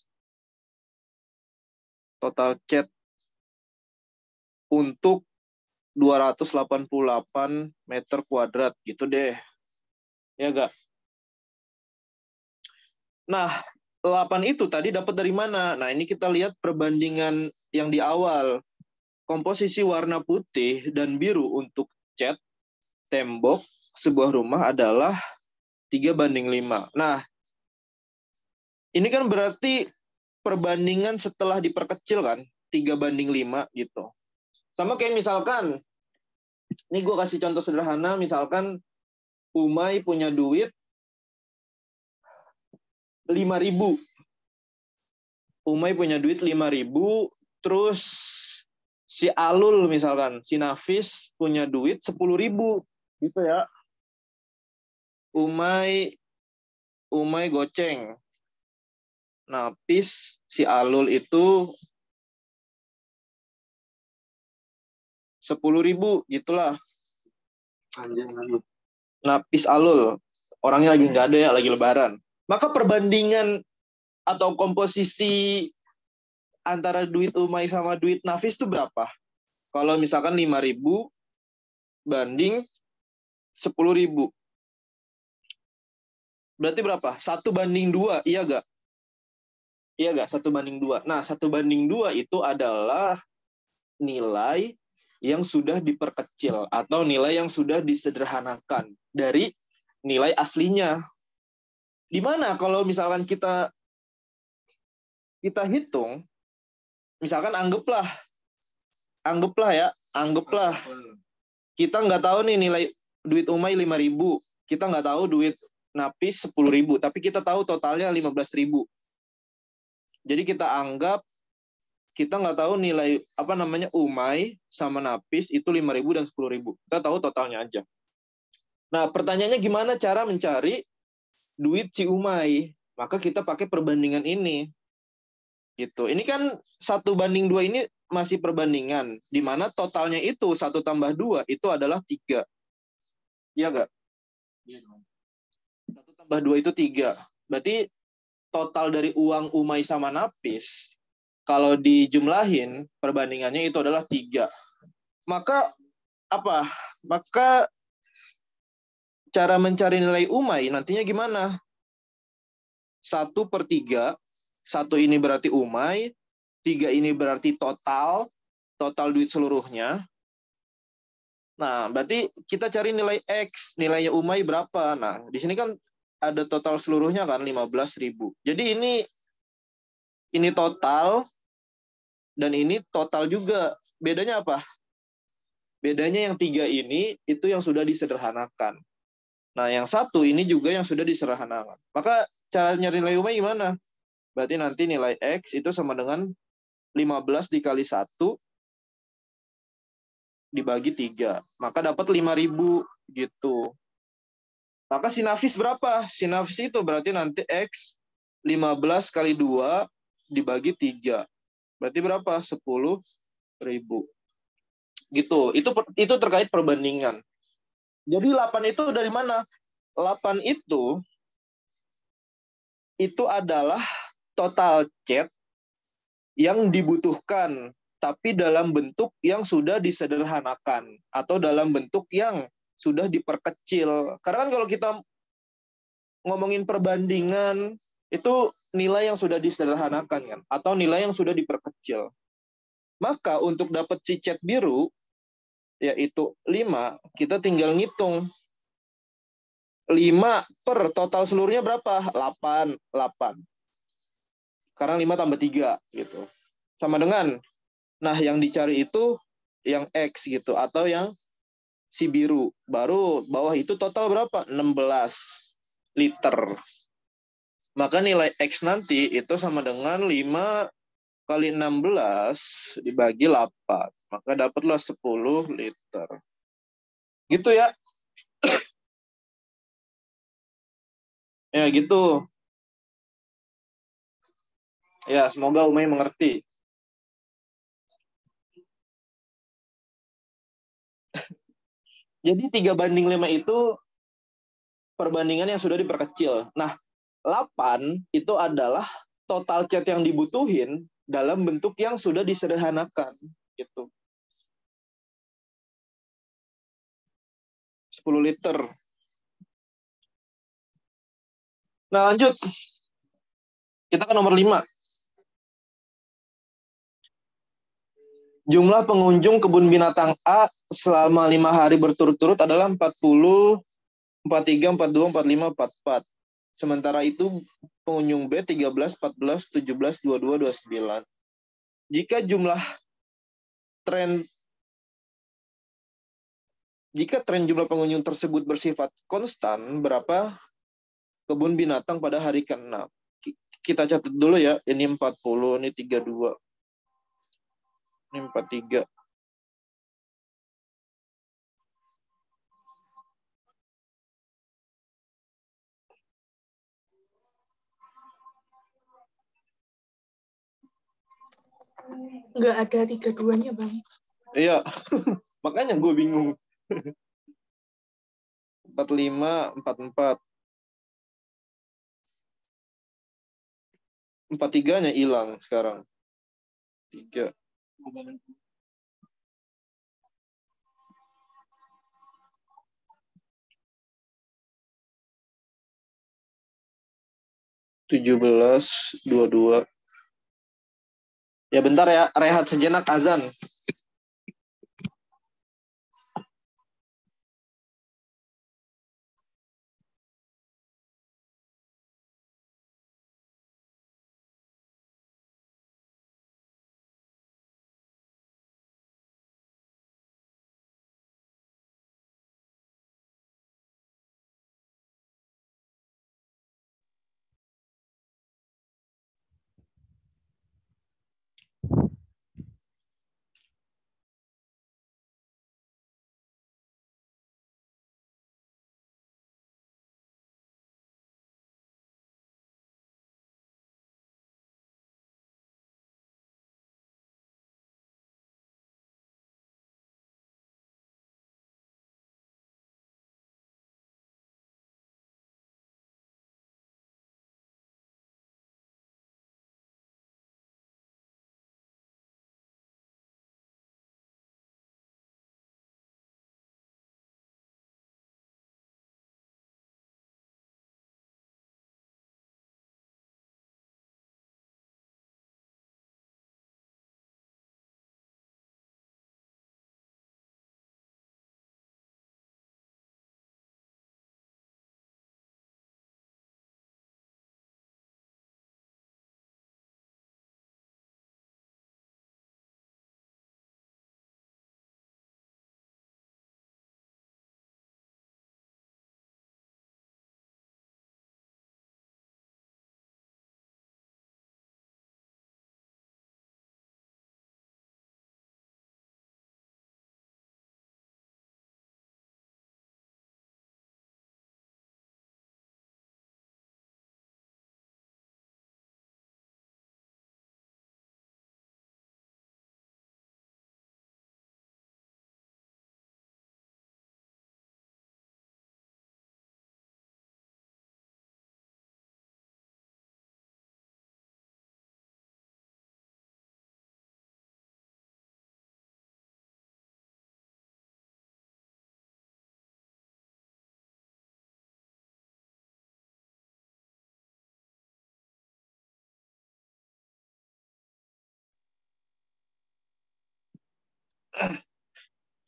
Total cat untuk 288 meter kuadrat gitu deh. Ya gak? Nah, 8 itu tadi dapat dari mana? Nah, ini kita lihat perbandingan yang di awal. Komposisi warna putih dan biru untuk cat tembok sebuah rumah adalah 3:5. Nah, ini kan berarti perbandingan setelah diperkecil kan, 3:5 gitu. Sama kayak misalkan, ini gue kasih contoh sederhana, misalkan Umay punya duit 5.000. Umay punya duit 5.000, terus si Alul misalkan, si Nafis punya duit 10.000. Gitu ya. Umay goceng. Nafis, si Alul itu 10.000, gitulah. Nafis Alul, orangnya lagi nggak ada ya, lagi lebaran. Maka perbandingan atau komposisi antara duit Umay sama duit Nafis itu berapa? Kalau misalkan 5.000 banding 10.000. Berarti berapa? 1:2, iya gak? Iya gak? 1:2. Nah, 1:2 itu adalah nilai yang sudah diperkecil atau nilai yang sudah disederhanakan dari nilai aslinya. Di mana kalau misalkan kita hitung, misalkan anggaplah kita nggak tahu nih nilai duit Umay 5.000, kita nggak tahu duit Nafis 10.000, tapi kita tahu totalnya 15.000. Jadi kita anggap kita nggak tahu nilai Umay sama Nafis itu 5.000 dan 10.000. Kita tahu totalnya aja. Nah, pertanyaannya gimana cara mencari duit si Umay? Maka kita pakai perbandingan ini. Gitu. Ini kan 1:2 ini masih perbandingan, di mana totalnya itu 1 tambah 2 itu adalah 3. Iya nggak? 1 tambah 2 itu 3. Berarti total dari uang Umay sama Nafis, kalau dijumlahin, perbandingannya itu adalah 3. Maka apa? Maka cara mencari nilai Umay nantinya gimana? 1/3. 1 ini berarti Umay, 3 ini berarti total duit seluruhnya. Nah, berarti kita cari nilai X, nilainya Umay berapa. Nah, di sini kan ada total seluruhnya kan 15.000. Jadi ini total dan ini total juga. Bedanya apa? Bedanya yang 3 ini itu yang sudah disederhanakan. Nah, yang satu ini juga yang sudah disederhanakan. Maka cara nyari nilai Umay gimana? Berarti nanti nilai X itu sama dengan 15 dikali 1 dibagi 3. Maka dapat 5.000 gitu. Maka sinafis berapa? Sinafis itu berarti nanti X 15 kali 2 dibagi 3. Berarti berapa? 10.000. Gitu. Itu terkait perbandingan. Jadi 8 itu dari mana? 8 itu adalah total chat yang dibutuhkan, tapi dalam bentuk yang sudah disederhanakan atau dalam bentuk yang sudah diperkecil. Karena kan kalau kita ngomongin perbandingan, itu nilai yang sudah disederhanakan kan, atau nilai yang sudah diperkecil. Maka untuk dapat si cat biru, yaitu 5, kita tinggal ngitung. 5 per total seluruhnya berapa? 8. Sekarang 5 tambah 3 gitu. Sama dengan, nah yang dicari itu yang X gitu, atau yang si biru. Baru bawah itu total berapa? 16 liter. Maka nilai X nanti itu sama dengan 5 kali 16 dibagi 8. Maka dapatlah 10 liter. Gitu ya. Ya gitu. Ya, semoga Umay mengerti. Jadi 3:5 itu perbandingan yang sudah diperkecil. Nah, 8 itu adalah total cat yang dibutuhin dalam bentuk yang sudah disederhanakan. Gitu. 10 liter. Nah, lanjut. Kita ke nomor 5. Jumlah pengunjung kebun binatang A selama 5 hari berturut-turut adalah 40, 43, 42, 45, 44. Sementara itu pengunjung B 13, 14, 17, 22, 29. Jika tren jumlah pengunjung tersebut bersifat konstan, berapa kebun binatang pada hari ke-6? Kita catat dulu ya, ini 40, ini 32. Ini 43. Nggak ada 32-nya, Bang. Iya, makanya gue bingung. 45, 44. 43-nya hilang sekarang. 3. 17, 22. Ya bentar ya, rehat sejenak azan.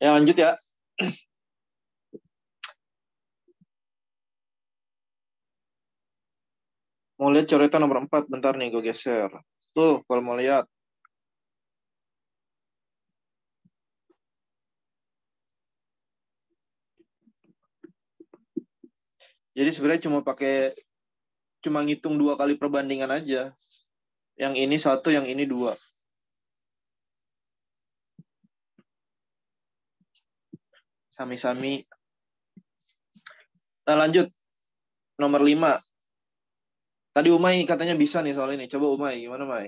Ya, lanjut ya. Mau lihat coretan nomor 4, bentar nih gue geser. Tuh, kalau mau lihat. Jadi sebenarnya cuma ngitung 2 kali perbandingan aja. Yang ini 1, yang ini 2. Sami-sami. Nah, lanjut. Nomor 5. Tadi Umay katanya bisa nih soal ini. Coba Umay, gimana Umay?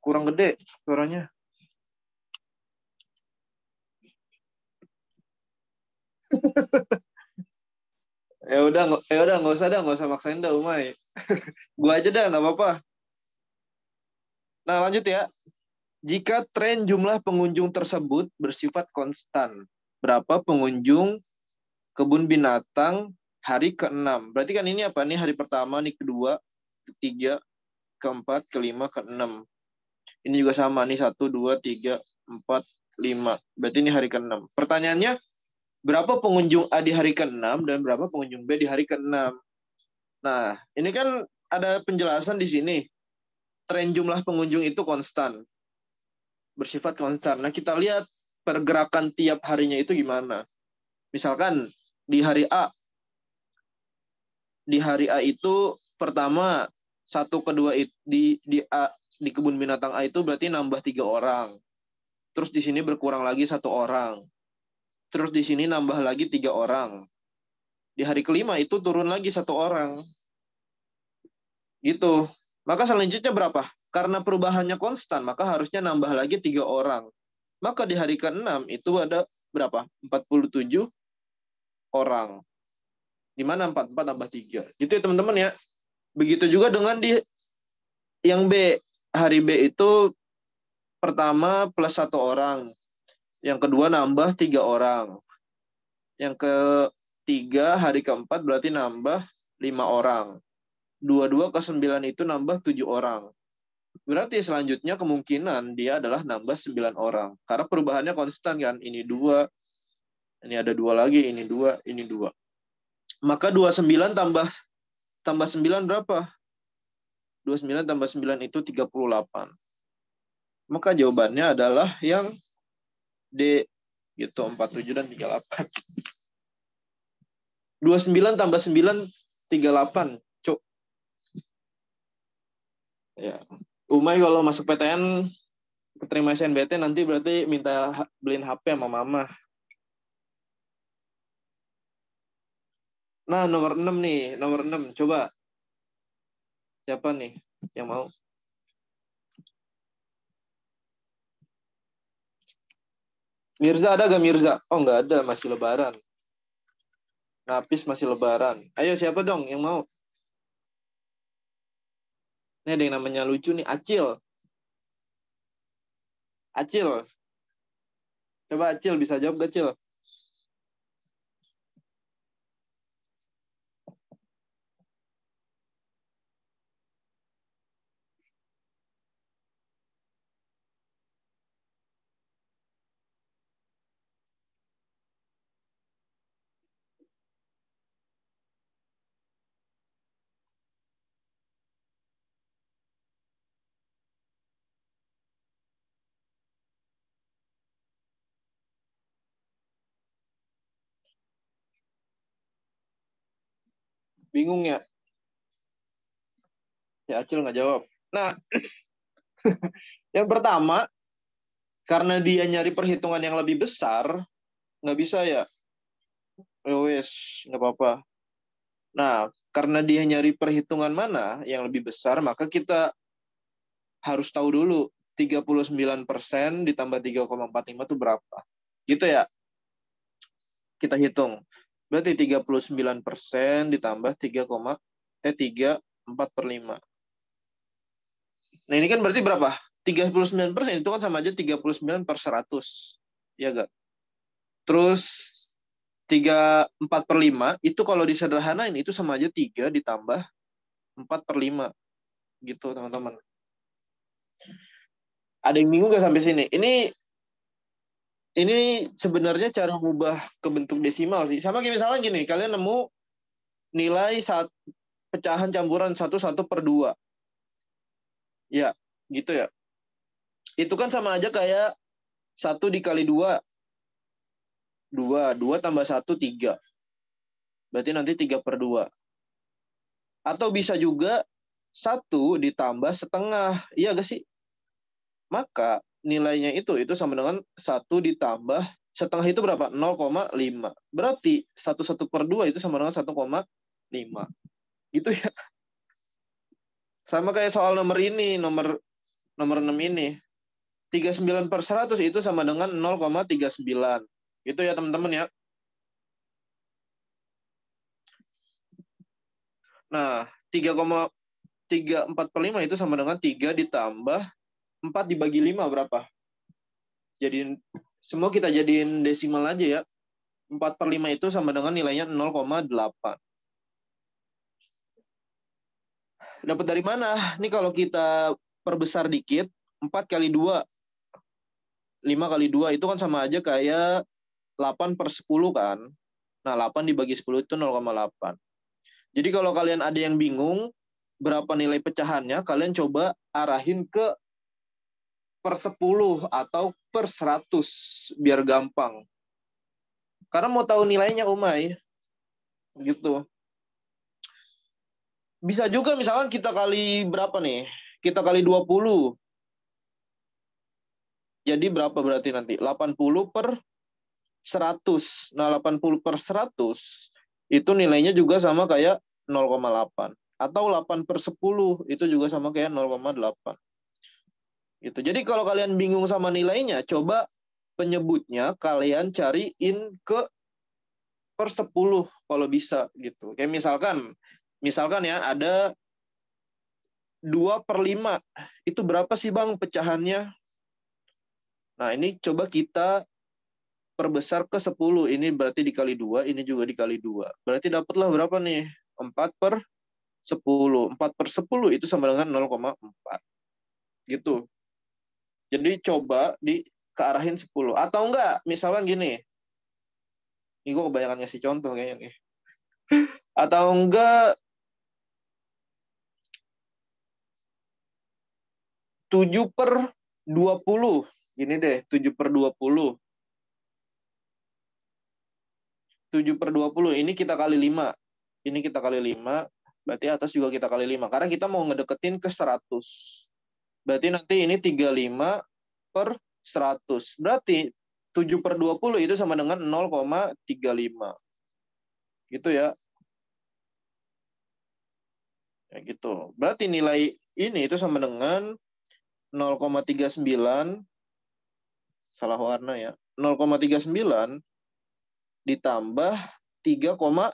Kurang gede suaranya. Ya udah nggak usah maksain dah Umay. Gua aja dah nggak apa-apa. Nah, lanjut ya. Jika tren jumlah pengunjung tersebut bersifat konstan, berapa pengunjung kebun binatang hari ke-6? Berarti kan ini apa nih? Hari pertama, nih kedua, ketiga, keempat, kelima, keenam. Ini juga sama nih, 1, 2, 3, 4, 5. Berarti ini hari ke-6. Pertanyaannya, berapa pengunjung A di hari ke-6 dan berapa pengunjung B di hari ke-6? Nah, ini kan ada penjelasan di sini. Tren jumlah pengunjung itu konstan. Bersifat konstan. Nah, kita lihat pergerakan tiap harinya itu gimana. Misalkan di hari A itu pertama 1 ke 2 di kebun binatang A itu berarti nambah 3 orang. Terus di sini berkurang lagi 1 orang. Terus di sini nambah lagi 3 orang. Di hari kelima itu turun lagi 1 orang. Gitu. Maka selanjutnya berapa? Karena perubahannya konstan, maka harusnya nambah lagi 3 orang. Maka di hari ke-6 itu ada berapa? 47 orang. Di mana 44 tambah 3. Gitu ya teman-teman ya. Begitu juga dengan di yang B. Hari B itu pertama plus 1 orang. Yang kedua nambah 3 orang. Yang ketiga hari keempat berarti nambah 5 orang. 22 ke 9 itu nambah 7 orang. Berarti selanjutnya kemungkinan dia adalah nambah 9 orang. Karena perubahannya konstan kan. Ini 2, ini ada 2 lagi, ini 2, ini 2. Maka 29 tambah 9 berapa? 29 tambah 9 itu 38. Maka jawabannya adalah yang D. Gitu, 47 dan 38. 29 tambah 9, 38. Cuk. Ya. Umay kalau masuk PTN, keterima SNBT nanti berarti minta beliin HP sama mama. Nah, nomor 6 nih. Nomor 6. Coba. Siapa nih yang mau? Mirza ada gak Mirza? Oh, nggak ada. Masih lebaran. Napis masih lebaran. Ayo siapa dong yang mau? Ini ada yang namanya lucu nih. Acil. Acil. Coba Acil bisa jawab gak, Acil? Bingung ya? Ya Acil nggak jawab. Nah, yang pertama, karena dia nyari perhitungan yang lebih besar, nggak bisa ya? Wes, nggak apa-apa. Nah, karena dia nyari perhitungan mana yang lebih besar, maka kita harus tahu dulu 39% ditambah 3,45 itu berapa. Gitu ya? Kita hitung. Berarti 39% ditambah 3,4/5. Nah, ini kan berarti berapa? 39% itu kan sama aja 39/100. Ya gak? Terus 4/5 itu kalau disederhanain itu sama aja 3 ditambah 4/5 gitu teman-teman. Ada yang bingung nggak sampai sini? Ini sebenarnya cara mengubah ke bentuk desimal sih. Sama kayak misalnya gini, kalian nemu nilai pecahan campuran 1/2. Ya, gitu ya. Itu kan sama aja kayak 1 dikali 2. 2 tambah 1, 3. Berarti nanti 3/2. Atau bisa juga 1 ditambah setengah. Iya gak sih? Maka nilainya itu sama dengan 1 ditambah setengah itu berapa? 0,5. Berarti 1/2 itu sama dengan 1,5. Gitu ya. Sama kayak soal nomor ini, nomor 6 ini. 39/100 itu sama dengan 0,39. Gitu ya teman-teman ya. Nah, 3,4/5 itu sama dengan 3 ditambah 4 dibagi 5 berapa? Jadiin semua kita jadiin desimal aja ya. 4/5 itu sama dengan nilainya 0,8. Dapat dari mana? Ini kalau kita perbesar dikit, 4 kali 2. 5 kali 2 itu kan sama aja kayak 8/10 kan. Nah, 8 dibagi 10 itu 0,8. Jadi kalau kalian ada yang bingung berapa nilai pecahannya, kalian coba arahin ke per 10 atau per 100 biar gampang. Karena mau tahu nilainya Umay. Gitu. Bisa juga misalkan kita kali berapa nih? Kita kali 20. Jadi berapa berarti nanti? 80/100. Nah, 80/100 itu nilainya juga sama kayak 0,8. Atau 8/10 itu juga sama kayak 0,8. Gitu. Jadi kalau kalian bingung sama nilainya, coba penyebutnya kalian cariin ke per 10 kalau bisa gitu. Kayak misalkan ya ada 2/5. Itu berapa sih Bang pecahannya? Nah, ini coba kita perbesar ke 10. Ini berarti dikali 2, ini juga dikali 2. Berarti dapatlah berapa nih? 4/10. 4/10 itu sama dengan 0,4. Gitu. Jadi coba kearahin 10. Atau enggak, misalkan gini. Ini gue kebanyakan ngasih contoh kayaknya nih. Atau enggak 7/20. Gini deh, 7/20. 7/20. Ini kita kali 5. Ini kita kali 5. Berarti atas juga kita kali 5. Karena kita mau ngedeketin ke 100. Berarti nanti ini 35/100. Berarti 7/20 itu sama dengan 0,35. Gitu ya. Ya gitu. Berarti nilai ini itu sama dengan 0,39. Salah warna ya. 0,39 ditambah 3,8.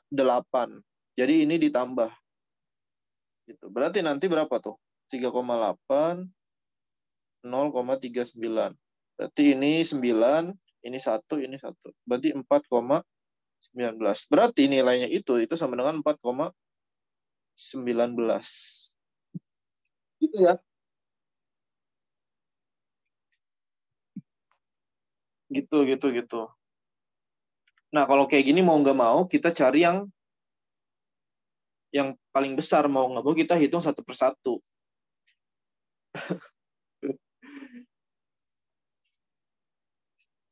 Jadi ini ditambah. Gitu. Berarti nanti berapa tuh? 3,8, 0,39. Berarti ini 9, ini 1, ini 1. Berarti 4,19. Berarti nilainya itu sama dengan 4,19. Gitu ya. Gitu. Nah, kalau kayak gini mau nggak mau kita cari yang paling besar. Mau nggak mau kita hitung 1 per 1.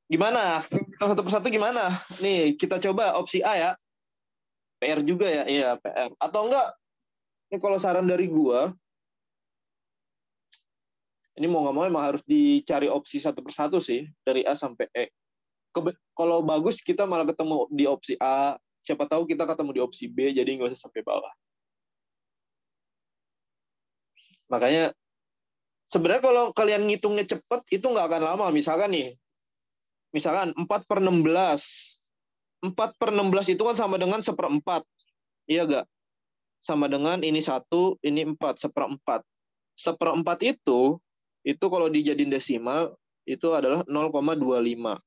Gimana? Hitung 1 per 1 gimana? Nih, kita coba opsi A ya. PR juga ya? Iya, PR. Atau enggak, ini kalau saran dari gua, ini mau nggak mau emang harus dicari opsi 1 per 1 sih. Dari A sampai E. Kalau bagus kita malah ketemu di opsi A. Siapa tahu kita ketemu di opsi B, jadi nggak usah sampai bawah. Makanya sebenarnya kalau kalian ngitungnya cepet itu nggak akan lama. Misalkan 4/16. 4/16 itu kan sama dengan 1/4. Iya nggak? Sama dengan ini 1, ini 4, 1/4. 1/4 itu kalau dijadiin desimal itu adalah 0,25.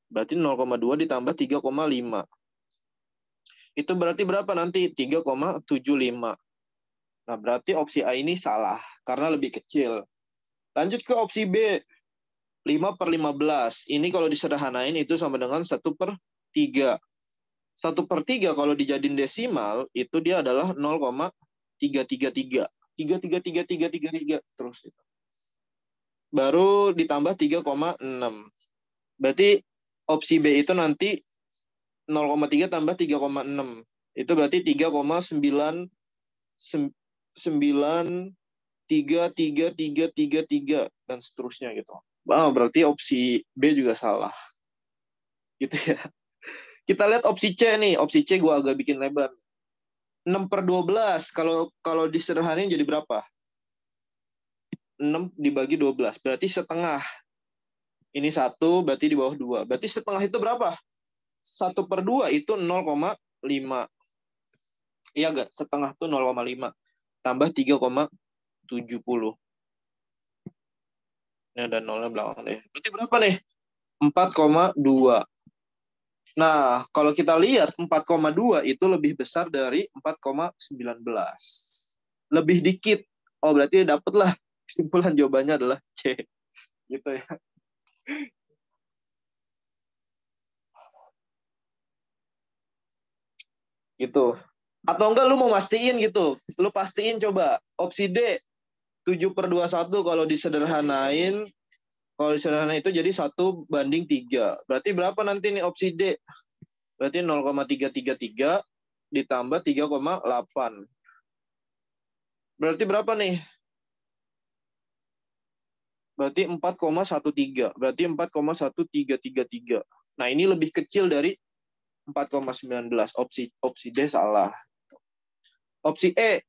Berarti 0,2 ditambah 3,5. Itu berarti berapa nanti? 3,75. Nah, berarti opsi A ini salah, karena lebih kecil. Lanjut ke opsi B, 5/15. Ini kalau disederhanain itu sama dengan 1/3. 1/3 kalau dijadiin desimal, itu dia adalah 0,333. 33333 terus. Baru ditambah 3,6. Berarti opsi B itu nanti 0,3 tambah 3,6. Itu berarti 3,9933333 dan seterusnya gitu. Berarti opsi B juga salah. Gitu ya. Kita lihat opsi C nih. Opsi C gue agak bikin lebar. 6/12. Kalau disederhanain jadi berapa? 6 dibagi 12. Berarti setengah. Ini 1, berarti di bawah 2. Berarti setengah itu berapa? 1/2 itu 0,5. Iya nggak? Setengah itu 0,5. Tambah 3,70. Ini ada nolnya belakang deh. Berarti berapa nih? 4,2. Nah, kalau kita lihat 4,2 itu lebih besar dari 4,19. Lebih dikit. Oh, berarti dapatlah kesimpulan jawabannya adalah C. Gitu ya. Gitu. Atau enggak lu mau mastiin gitu. Lu pastiin coba. Opsi D, 7/21 kalau disederhanain. Kalau disederhanain itu jadi 1/3. Berarti berapa nanti nih opsi D? Berarti 0,333 ditambah 3,8. Berarti berapa nih? Berarti 4,13. Berarti 4,1333. Nah, ini lebih kecil dari 4,19. Opsi D salah. Opsi E,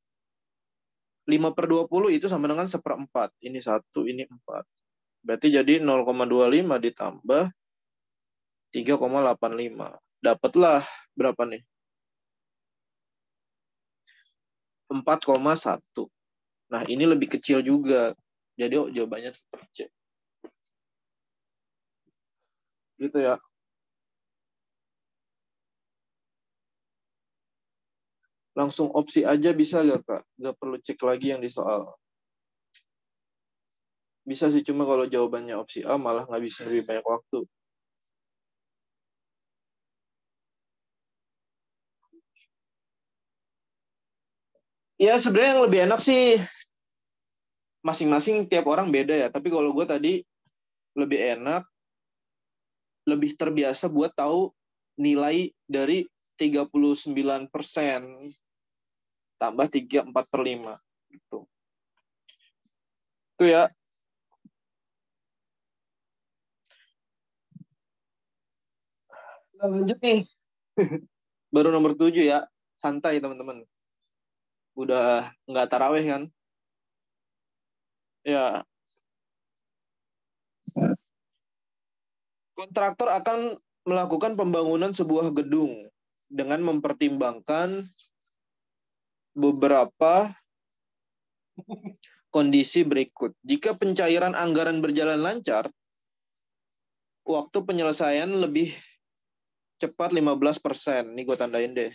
5/20 itu sama dengan 1/4. Ini 1, ini 4. Berarti jadi 0,25 ditambah 3,85. Dapatlah berapa nih? 4,1. Nah, ini lebih kecil juga. Jadi jawabannya tetap C. Gitu ya. Langsung opsi aja bisa gak, Kak? Gak perlu cek lagi yang di soal. Bisa sih, cuma kalau jawabannya opsi A malah ngabisin lebih banyak waktu. Ya, sebenarnya yang lebih enak sih masing-masing tiap orang beda ya. Tapi kalau gue tadi lebih enak, lebih terbiasa buat tahu nilai dari 39% tambah 3/4/5. Gitu. Itu ya. Nah, lanjut nih. Baru nomor 7 ya. Santai teman-teman. Udah nggak taraweh kan? Ya. Kontraktor akan melakukan pembangunan sebuah gedung dengan mempertimbangkan beberapa kondisi berikut. Jika pencairan anggaran berjalan lancar, waktu penyelesaian lebih cepat 15%. Ini gue tandain deh.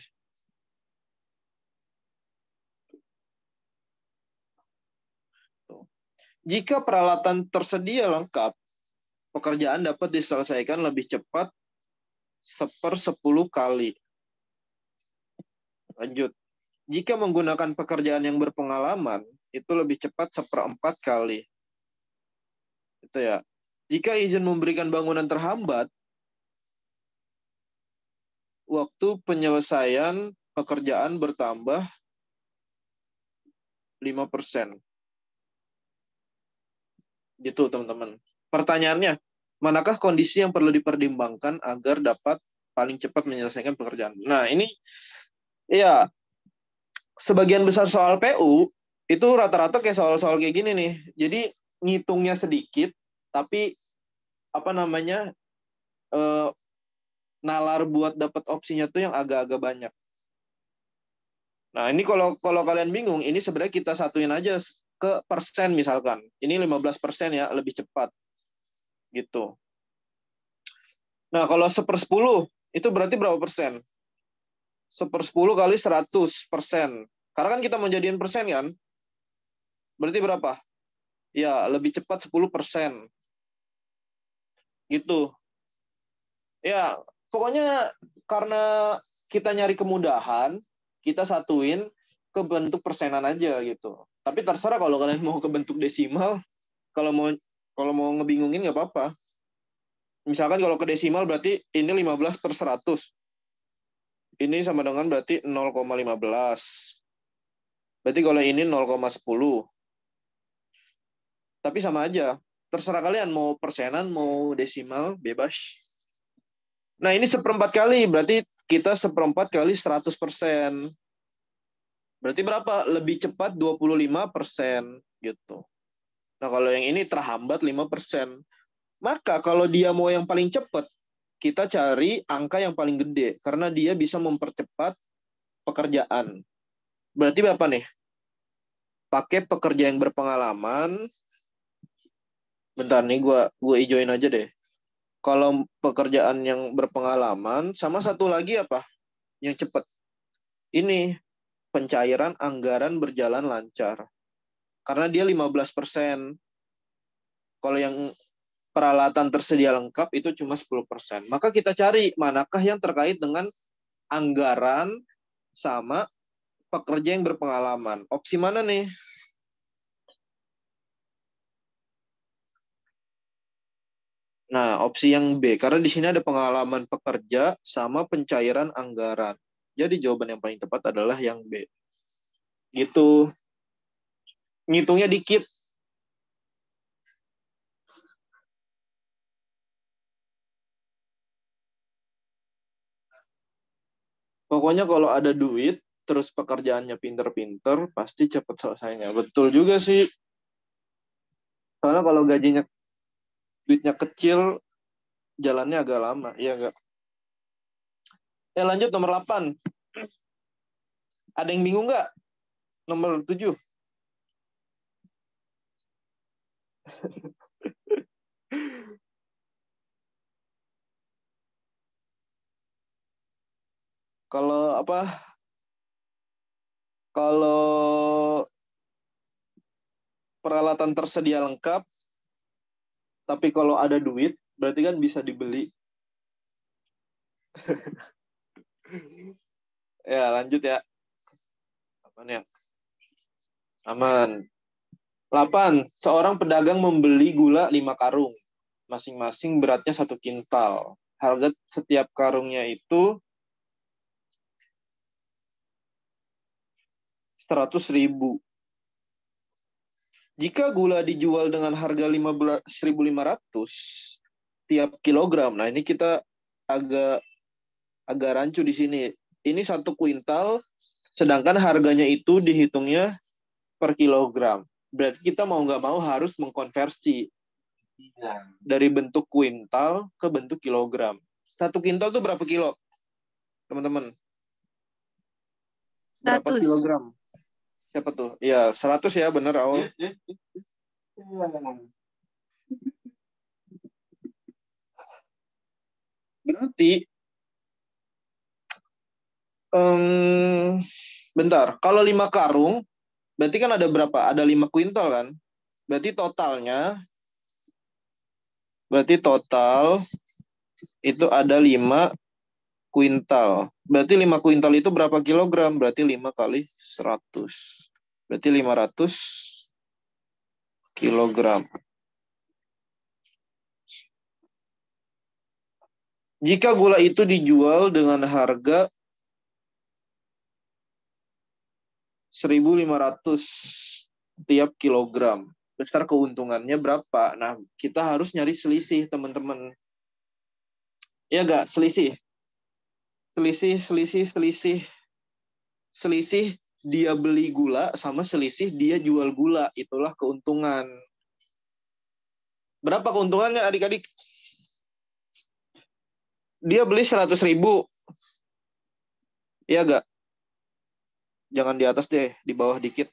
Jika peralatan tersedia lengkap, pekerjaan dapat diselesaikan lebih cepat 1/10 kali. Lanjut. Jika menggunakan pekerjaan yang berpengalaman, itu lebih cepat 1/4 kali. Itu ya. Jika izin memberikan bangunan terhambat, waktu penyelesaian pekerjaan bertambah 5%. Gitu, teman-teman. Pertanyaannya, manakah kondisi yang perlu dipertimbangkan agar dapat paling cepat menyelesaikan pekerjaan? Nah, ini ya sebagian besar soal PU itu rata-rata kayak soal-soal kayak gini nih. Jadi ngitungnya sedikit, tapi apa namanya nalar buat dapat opsinya tuh yang agak-agak banyak. Nah, ini kalau kalian bingung, ini sebenarnya kita satuin aja ke persen misalkan. Ini 15% ya, lebih cepat. Gitu. Nah, kalau 1/10 itu berarti berapa persen? 1/10 kali 100%. Karena kan kita mau jadiin persen kan? Berarti berapa? Ya, lebih cepat 10%. Gitu. Ya, pokoknya karena kita nyari kemudahan, kita satuin ke bentuk persenan aja gitu. Tapi terserah kalau kalian mau ke bentuk desimal, kalau mau ngebingungin nggak apa-apa. Misalkan kalau ke desimal berarti ini 15/100. Ini sama dengan berarti 0,15. Berarti kalau ini 0,10. Tapi sama aja. Terserah kalian mau persenan, mau desimal, bebas. Nah, ini 1/4 kali. Berarti kita 1/4 kali 100%. Berarti berapa? Lebih cepat 25% gitu. Nah, kalau yang ini terhambat 5%. Maka kalau dia mau yang paling cepat, kita cari angka yang paling gede. Karena dia bisa mempercepat pekerjaan. Berarti berapa nih? Pakai pekerja yang berpengalaman. Bentar nih, gue ijoin aja deh. Kalau pekerjaan yang berpengalaman, sama satu lagi apa? Yang cepat. Ini, pencairan anggaran berjalan lancar. Karena dia 15%. Kalau yang peralatan tersedia lengkap itu cuma 10%. Maka kita cari manakah yang terkait dengan anggaran sama pekerja yang berpengalaman. Opsi mana nih? Nah, opsi yang B, karena di sini ada pengalaman pekerja sama pencairan anggaran. Jadi jawaban yang paling tepat adalah yang B. Gitu. Ngitungnya dikit. Pokoknya kalau ada duit, terus pekerjaannya pinter-pinter, pasti cepat selesainya. Betul juga sih. Soalnya kalau duitnya kecil, jalannya agak lama. Iya nggak? Lanjut nomor 8. Ada yang bingung nggak? Nomor 7. Kalau apa? Kalau peralatan tersedia lengkap, tapi kalau ada duit, berarti kan bisa dibeli. Ya, lanjut ya. Aman ya? Aman. 8. Seorang pedagang membeli gula 5 karung. Masing-masing beratnya 1 kintal. Harga setiap karungnya itu 100.000. Jika gula dijual dengan harga 1.500 tiap kilogram. Nah, ini kita agak rancu di sini. Ini 1 kuintal, sedangkan harganya itu dihitungnya per kilogram. Berarti kita mau nggak mau harus mengkonversi dari bentuk kuintal ke bentuk kilogram. 1 kintal itu berapa kilo, teman-teman? Berapa 100. kilogram? Siapa tuh? Ya, 100 ya, bener, Raul. Berarti, bentar, kalau 5 karung, berarti kan ada berapa? Ada 5 kuintal kan? Berarti total itu ada 5 kuintal. Berarti 5 kuintal itu berapa kilogram? Berarti 5 kali 100. Berarti 500 kilogram. Jika gula itu dijual dengan harga 1.500 tiap kilogram, besar keuntungannya berapa? Nah, kita harus nyari selisih, teman-teman. Ya nggak? Selisih dia beli gula sama selisih dia jual gula. Itulah keuntungan. Berapa keuntungannya adik-adik? Dia beli 100.000. Iya nggak? Jangan di atas deh, di bawah dikit.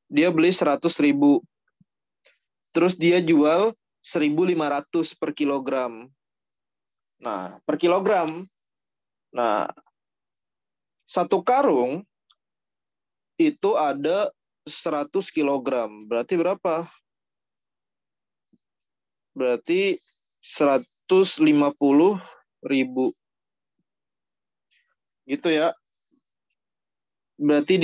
Dia beli 100.000. Terus dia jual 1.500 per kilogram. Nah, per kilogram. Nah, Satu karung itu ada 100 kg. Berarti berapa? Berarti 150.000. Gitu ya. Berarti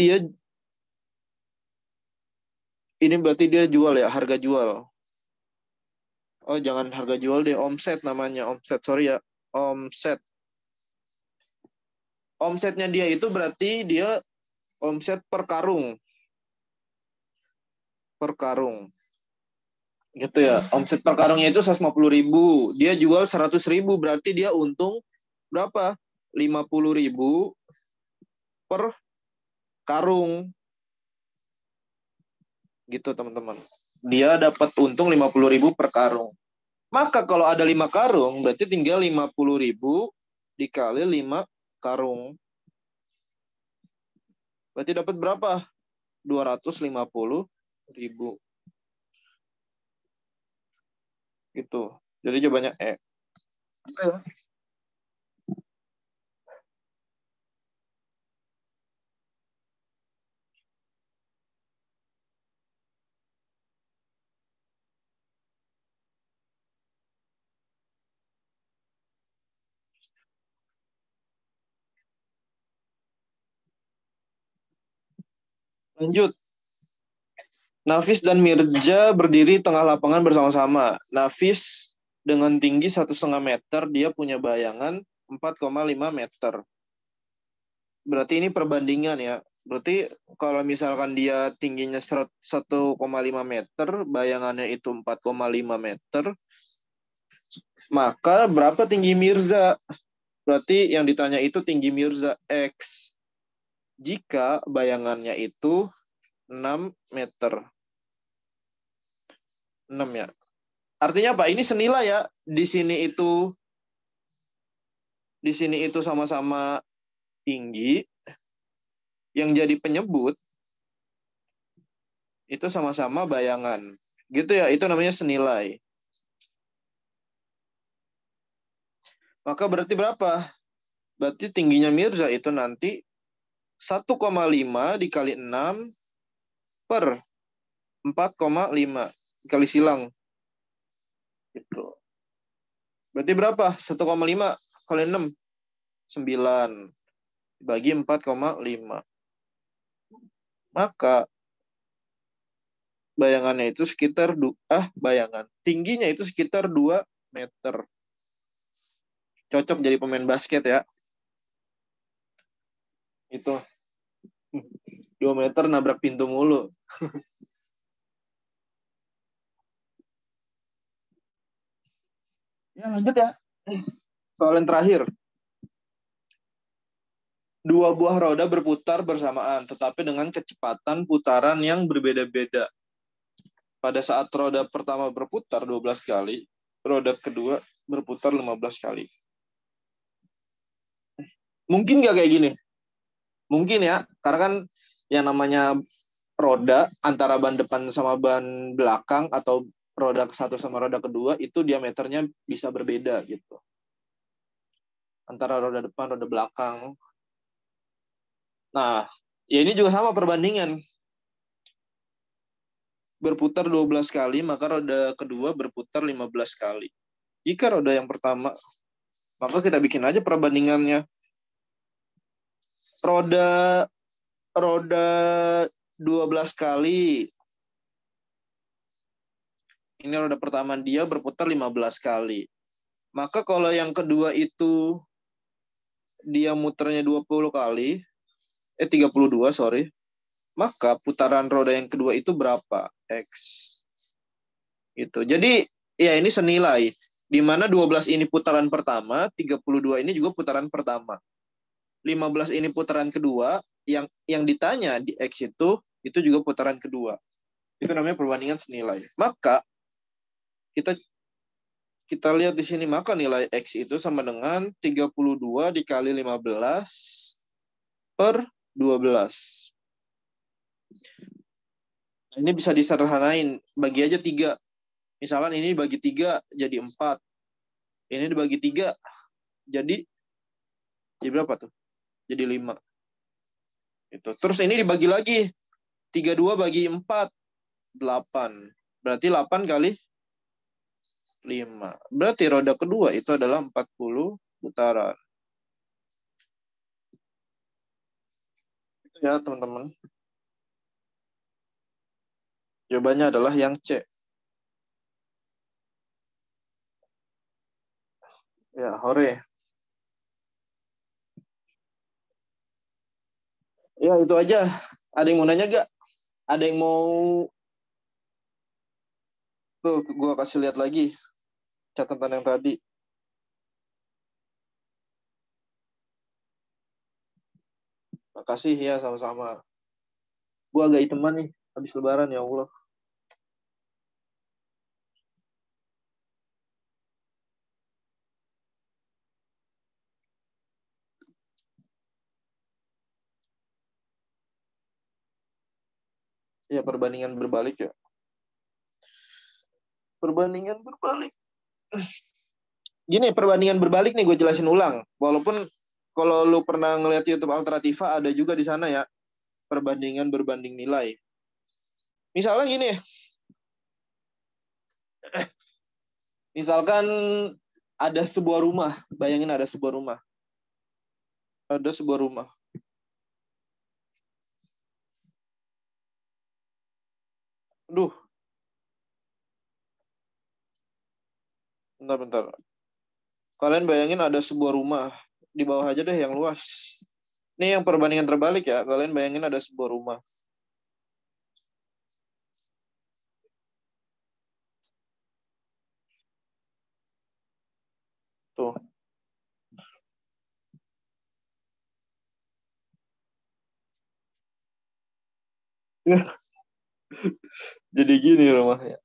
dia jual ya, harga jual. Oh, jangan harga jual deh, omset namanya. Omset, sorry ya. Omset. Omsetnya dia itu berarti dia omset per karung. Per karung. Gitu ya. Omset per karungnya itu 150.000. Dia jual 100.000, berarti dia untung berapa? 50.000 per karung. Gitu, teman-teman. Dia dapat untung 50.000 per karung. Maka kalau ada 5 karung, berarti tinggal 50.000 dikali 5 karung. Berarti dapat berapa? 250.000. Gitu. Jadi jawabannya E. Lanjut. Nafis dan Mirja berdiri tengah lapangan bersama-sama. Nafis dengan tinggi 1,5 meter, dia punya bayangan 4,5 meter. Berarti ini perbandingan ya. Berarti kalau misalkan dia tingginya 1,5 meter, bayangannya itu 4,5 meter, maka berapa tinggi Mirza? Berarti yang ditanya itu tinggi Mirza X. Jika bayangannya itu 6 meter. 6 ya. Artinya apa? Ini senilai ya. Di sini itu sama-sama tinggi. Yang jadi penyebut itu sama-sama bayangan. Gitu ya, itu namanya senilai. Maka berarti berapa? Berarti tingginya Mirza itu nanti 1,5 dikali 6 per 4,5 dikali silang. Gitu. Berarti berapa? 1,5 kali 6. 9. Dibagi 4,5. Maka bayangannya itu sekitar tingginya itu sekitar 2 meter. Cocok jadi pemain basket ya. Itu 2 meter nabrak pintu mulu. Ya, lanjut ya. Soal yang terakhir. 2 buah roda berputar bersamaan, tetapi dengan kecepatan putaran yang berbeda-beda. Pada saat roda pertama berputar 12 kali, roda kedua berputar 15 kali. Mungkin nggak kayak gini? Mungkin ya, karena kan yang namanya roda antara ban depan sama ban belakang atau roda satu sama roda kedua itu diameternya bisa berbeda gitu. Antara roda depan, roda belakang. Nah, ya ini juga sama perbandingan. Berputar 12 kali, maka roda kedua berputar 15 kali. Jika roda yang pertama, maka kita bikin aja perbandingannya. Roda 12 kali. Ini roda pertama dia berputar 15 kali. Maka kalau yang kedua itu dia muternya 20 kali, 32, sorry. Maka putaran roda yang kedua itu berapa? X. Gitu. Jadi, ya ini senilai. Di mana 12 ini putaran pertama, 32 ini juga putaran pertama. 15 ini putaran kedua, yang ditanya di X itu juga putaran kedua. Itu namanya perbandingan senilai. Maka kita lihat di sini, maka nilai X itu sama dengan 32 dikali 15 per 12. Ini bisa disederhanain, bagi aja 3. Misalkan ini bagi 3 jadi 4. Ini dibagi 3 jadi berapa tuh? Jadi 5. Itu. Terus ini dibagi lagi. 32 bagi 4, 8. Berarti 8 kali 5. Berarti roda kedua itu adalah 40 putaran. Itu ya, teman-teman. Jawabannya adalah yang C. Ya, hore. Ya, itu aja. Ada yang mau nanya gak? Ada yang mau... Tuh, gue kasih lihat lagi catatan yang tadi. Makasih ya, sama-sama. Gue agak hiteman nih, habis lebaran ya Allah. Ya, perbandingan berbalik ya. Perbandingan berbalik. Gini, perbandingan berbalik nih gue jelasin ulang. Walaupun kalau lu pernah ngeliat YouTube Alternativa, ada juga di sana ya, perbandingan berbanding nilai. Misalnya gini, misalkan ada sebuah rumah, bayangin ada sebuah rumah. Ada sebuah rumah. Aduh. Bentar. Kalian bayangin ada sebuah rumah. Di bawah aja deh yang luas. Ini yang perbandingan terbalik ya. Kalian bayangin ada sebuah rumah. Tuh. Jadi gini rumahnya.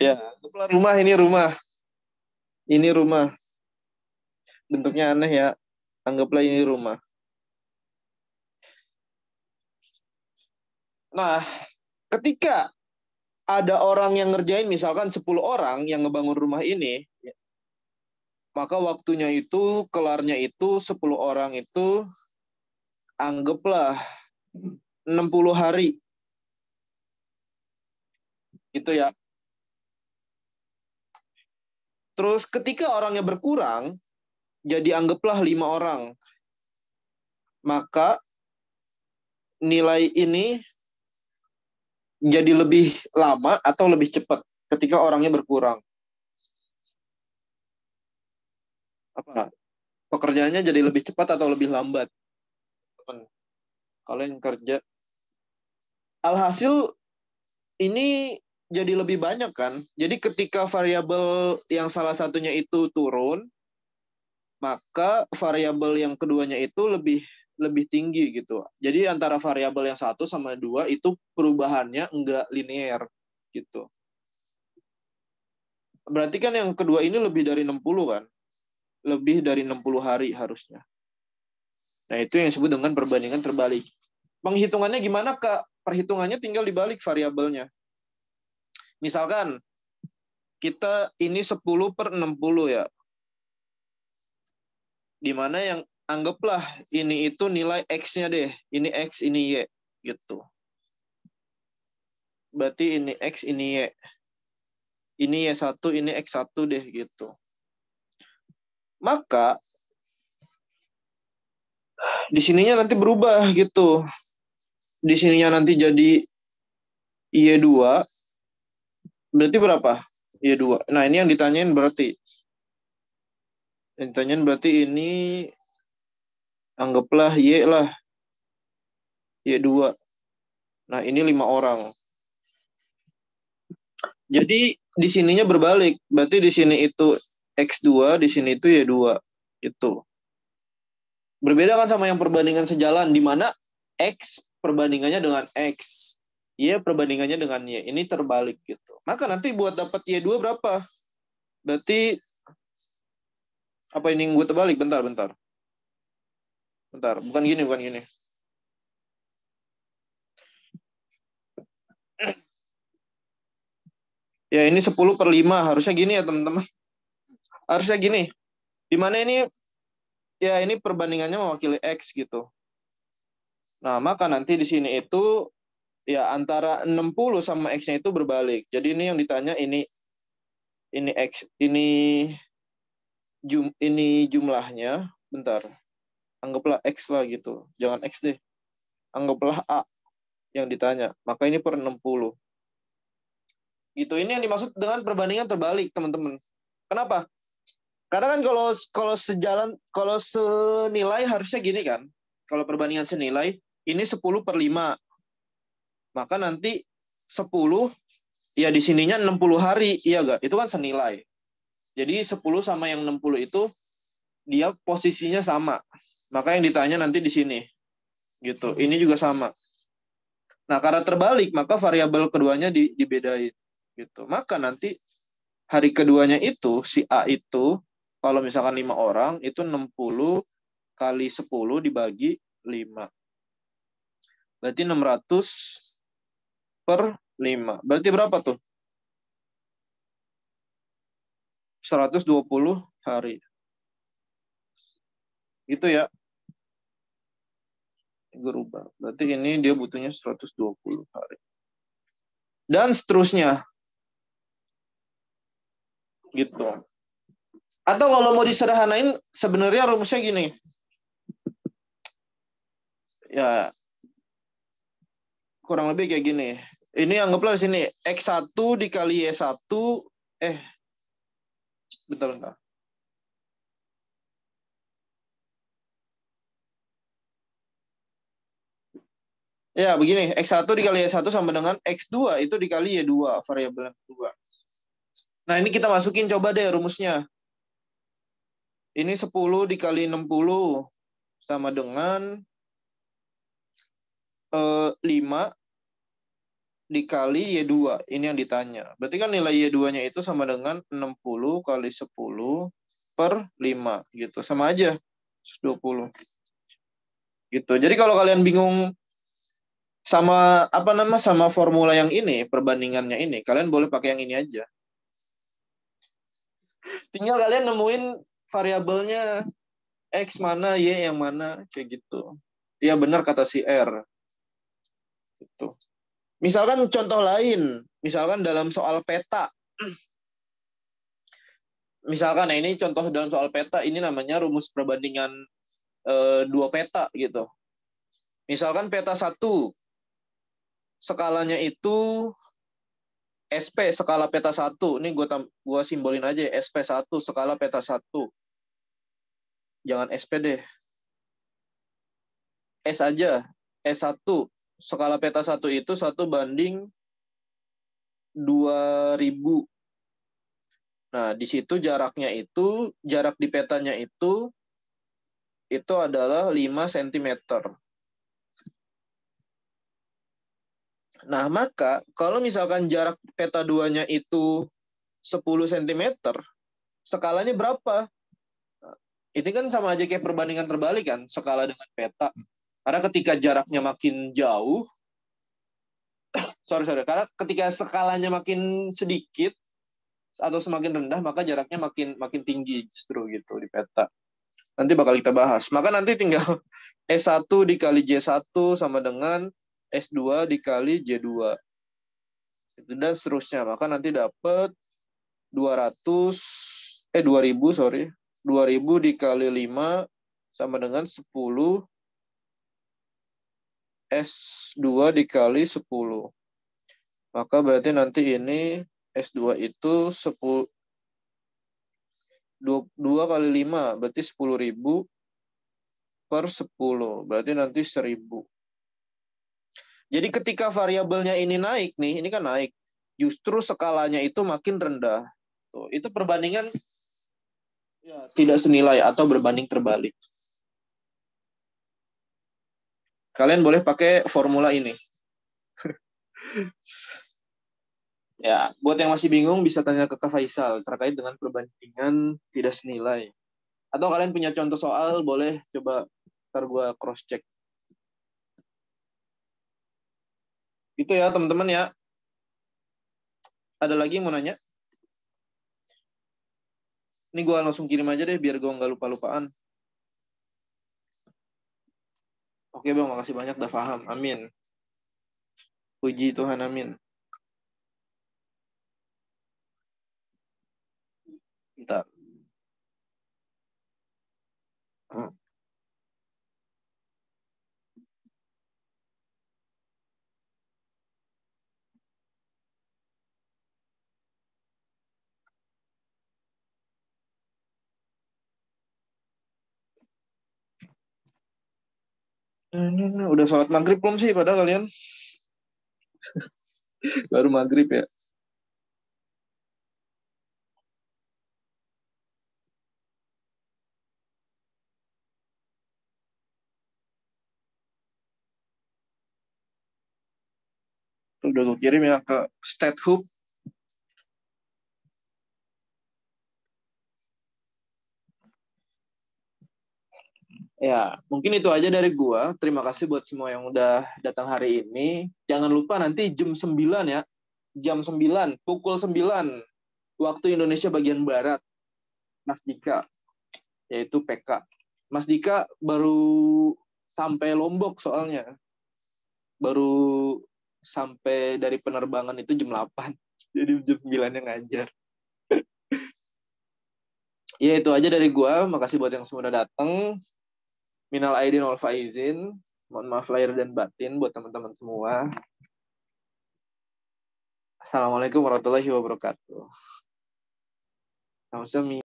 Ya, rumah ini rumah. Ini rumah. Bentuknya aneh ya. Anggaplah ini rumah. Nah, ketika ada orang yang ngerjain, misalkan 10 orang yang ngebangun rumah ini, maka waktunya itu, kelarnya itu 10 orang itu, anggaplah 60 hari. Gitu ya. Terus ketika orangnya berkurang, jadi anggaplah 5 orang. Maka nilai ini jadi lebih lama atau lebih cepat ketika orangnya berkurang. Apa? Pekerjaannya jadi lebih cepat atau lebih lambat? Kalau yang kerja. Alhasil ini jadi lebih banyak kan? Jadi ketika variabel yang salah satunya itu turun, maka variabel yang keduanya itu lebih tinggi gitu. Jadi antara variabel yang 1 sama 2 itu perubahannya enggak linear gitu. Berarti kan yang kedua ini lebih dari 60 kan? Lebih dari 60 hari harusnya. Nah, itu yang disebut dengan perbandingan terbalik. Penghitungannya gimana, Kak? Perhitungannya tinggal dibalik variabelnya. Misalkan kita ini 10 per 60 ya. Dimana yang anggaplah ini itu nilai X-nya deh. Ini X, ini Y. Gitu. Berarti ini X, ini Y. Ini Y1, ini X1 deh gitu. Maka di sininya nanti berubah gitu. Di sininya nanti jadi Y2. Berarti berapa? Y2. Nah, ini yang ditanyain berarti. Yang ditanyain berarti ini anggaplah Y lah. Y2. Nah, ini 5 orang. Jadi di sininya berbalik. Berarti di sini itu X2, di sini itu Y2. Gitu. Berbeda kan sama yang perbandingan sejalan, di mana X perbandingannya dengan X. Y perbandingannya dengan Y. Ini terbalik gitu. Maka nanti buat dapat Y2 berapa? Berarti apa ini yang gue terbalik? Bentar. Bukan gini. Ya, ini 10 per 5. Harusnya gini ya, teman-teman. Harusnya gini. Dimana ini, ya ini perbandingannya mewakili X gitu. Nah, maka nanti di sini itu ya antara 60 sama X-nya itu berbalik. Jadi ini yang ditanya ini X, ini jumlahnya, bentar. Anggaplah X lah gitu. Jangan X deh. Anggaplah A yang ditanya. Maka ini per 60. Gitu. Ini yang dimaksud dengan perbandingan terbalik, teman-teman. Kenapa? Karena kan kalau senilai harusnya gini kan. Kalau perbandingan senilai, ini 10 per 5. Maka nanti 10, ya di sininya 60 hari. Iya nggak? Itu kan senilai. Jadi 10 sama yang 60 itu, dia posisinya sama. Maka yang ditanya nanti di sini. Gitu. Ini juga sama. Nah, karena terbalik, maka variabel keduanya dibedain. Gitu. Maka nanti hari keduanya itu, si A itu, kalau misalkan 5 orang, itu 60 kali 10 dibagi 5. Berarti 600 per 5. Berarti berapa tuh? 120 hari. Gitu ya. Gue rubah. Berarti ini dia butuhnya 120 hari. Dan seterusnya. Gitu. Atau kalau mau disederhanain, sebenarnya rumusnya gini. Ya, kurang lebih kayak gini. Ini anggaplah di sini X1 dikali Y1, bentar. Ya, begini, X1 dikali Y1 sama dengan X2 itu dikali Y2, variabel yang kedua. Nah, ini kita masukin coba deh rumusnya. Ini 10 dikali 60 sama dengan 5 dikali Y2. Ini yang ditanya. Berarti kan nilai Y2-nya itu sama dengan 60 kali 10 per 5. Gitu. Sama aja. 120. Gitu. Jadi kalau kalian bingung sama sama formula yang ini, perbandingannya ini, kalian boleh pakai yang ini aja. Tinggal kalian nemuin variabelnya X mana, Y yang mana, kayak gitu. Iya benar kata si R. Gitu. Misalkan contoh lain, misalkan dalam soal peta. Misalkan, nah ini contoh dalam soal peta, ini namanya rumus perbandingan dua peta gitu. Misalkan peta 1, skalanya itu SP, skala peta 1. Ini gue simbolin aja ya, SP1, skala peta 1. Jangan SP deh. S aja. S1, skala peta 1 itu 1 banding 2000. Nah, di situ jarak di petanya itu adalah 5 cm. Nah, maka kalau misalkan jarak peta 2-nya itu 10 cm, skalanya berapa? Nah, ini kan sama aja kayak perbandingan terbalik kan, skala dengan peta. Karena ketika jaraknya makin jauh, karena ketika skalanya makin sedikit atau semakin rendah, maka jaraknya makin tinggi justru gitu di peta. Nanti bakal kita bahas. Maka nanti tinggal S1 dikali J1 sama dengan S2 dikali J2. Dan seterusnya. Maka nanti dapat 2000 dikali 5 sama dengan 10 S2 dikali 10. Maka berarti nanti ini S2 itu 2 kali 5, berarti 10.000 per 10. Berarti nanti 1000. Jadi ketika variabelnya ini naik nih, ini kan naik. Justru skalanya itu makin rendah. Tuh, itu perbandingan ya, tidak senilai atau berbanding terbalik. Kalian boleh pakai formula ini. Ya, buat yang masih bingung bisa tanya ke Kak Faisal terkait dengan perbandingan tidak senilai. Atau kalian punya contoh soal, boleh coba ntar gue cross check. Itu ya teman-teman ya. Ada lagi yang mau nanya? Ini gue langsung kirim aja deh biar gue nggak lupa-lupaan. Oke Bang, makasih banyak udah paham. Amin. Puji Tuhan, amin. Bentar. Udah sholat maghrib belum sih pada kalian? Baru maghrib ya. Udah gue kirim ya ke StatHub. Ya, mungkin itu aja dari gua. Terima kasih buat semua yang udah datang hari ini. Jangan lupa nanti jam 9 ya. Jam 9, pukul 9 waktu Indonesia bagian Barat. Mas Dika, yaitu PK. Mas Dika baru sampai Lombok soalnya. Baru sampai dari penerbangan itu jam 8. Jadi jam 9-nya ngajar. Ya itu aja dari gua. Makasih buat yang semua udah datang. Minal aidin wal faizin. Mohon maaf lahir dan batin buat teman-teman semua. Assalamualaikum warahmatullahi wabarakatuh. Sama-sama.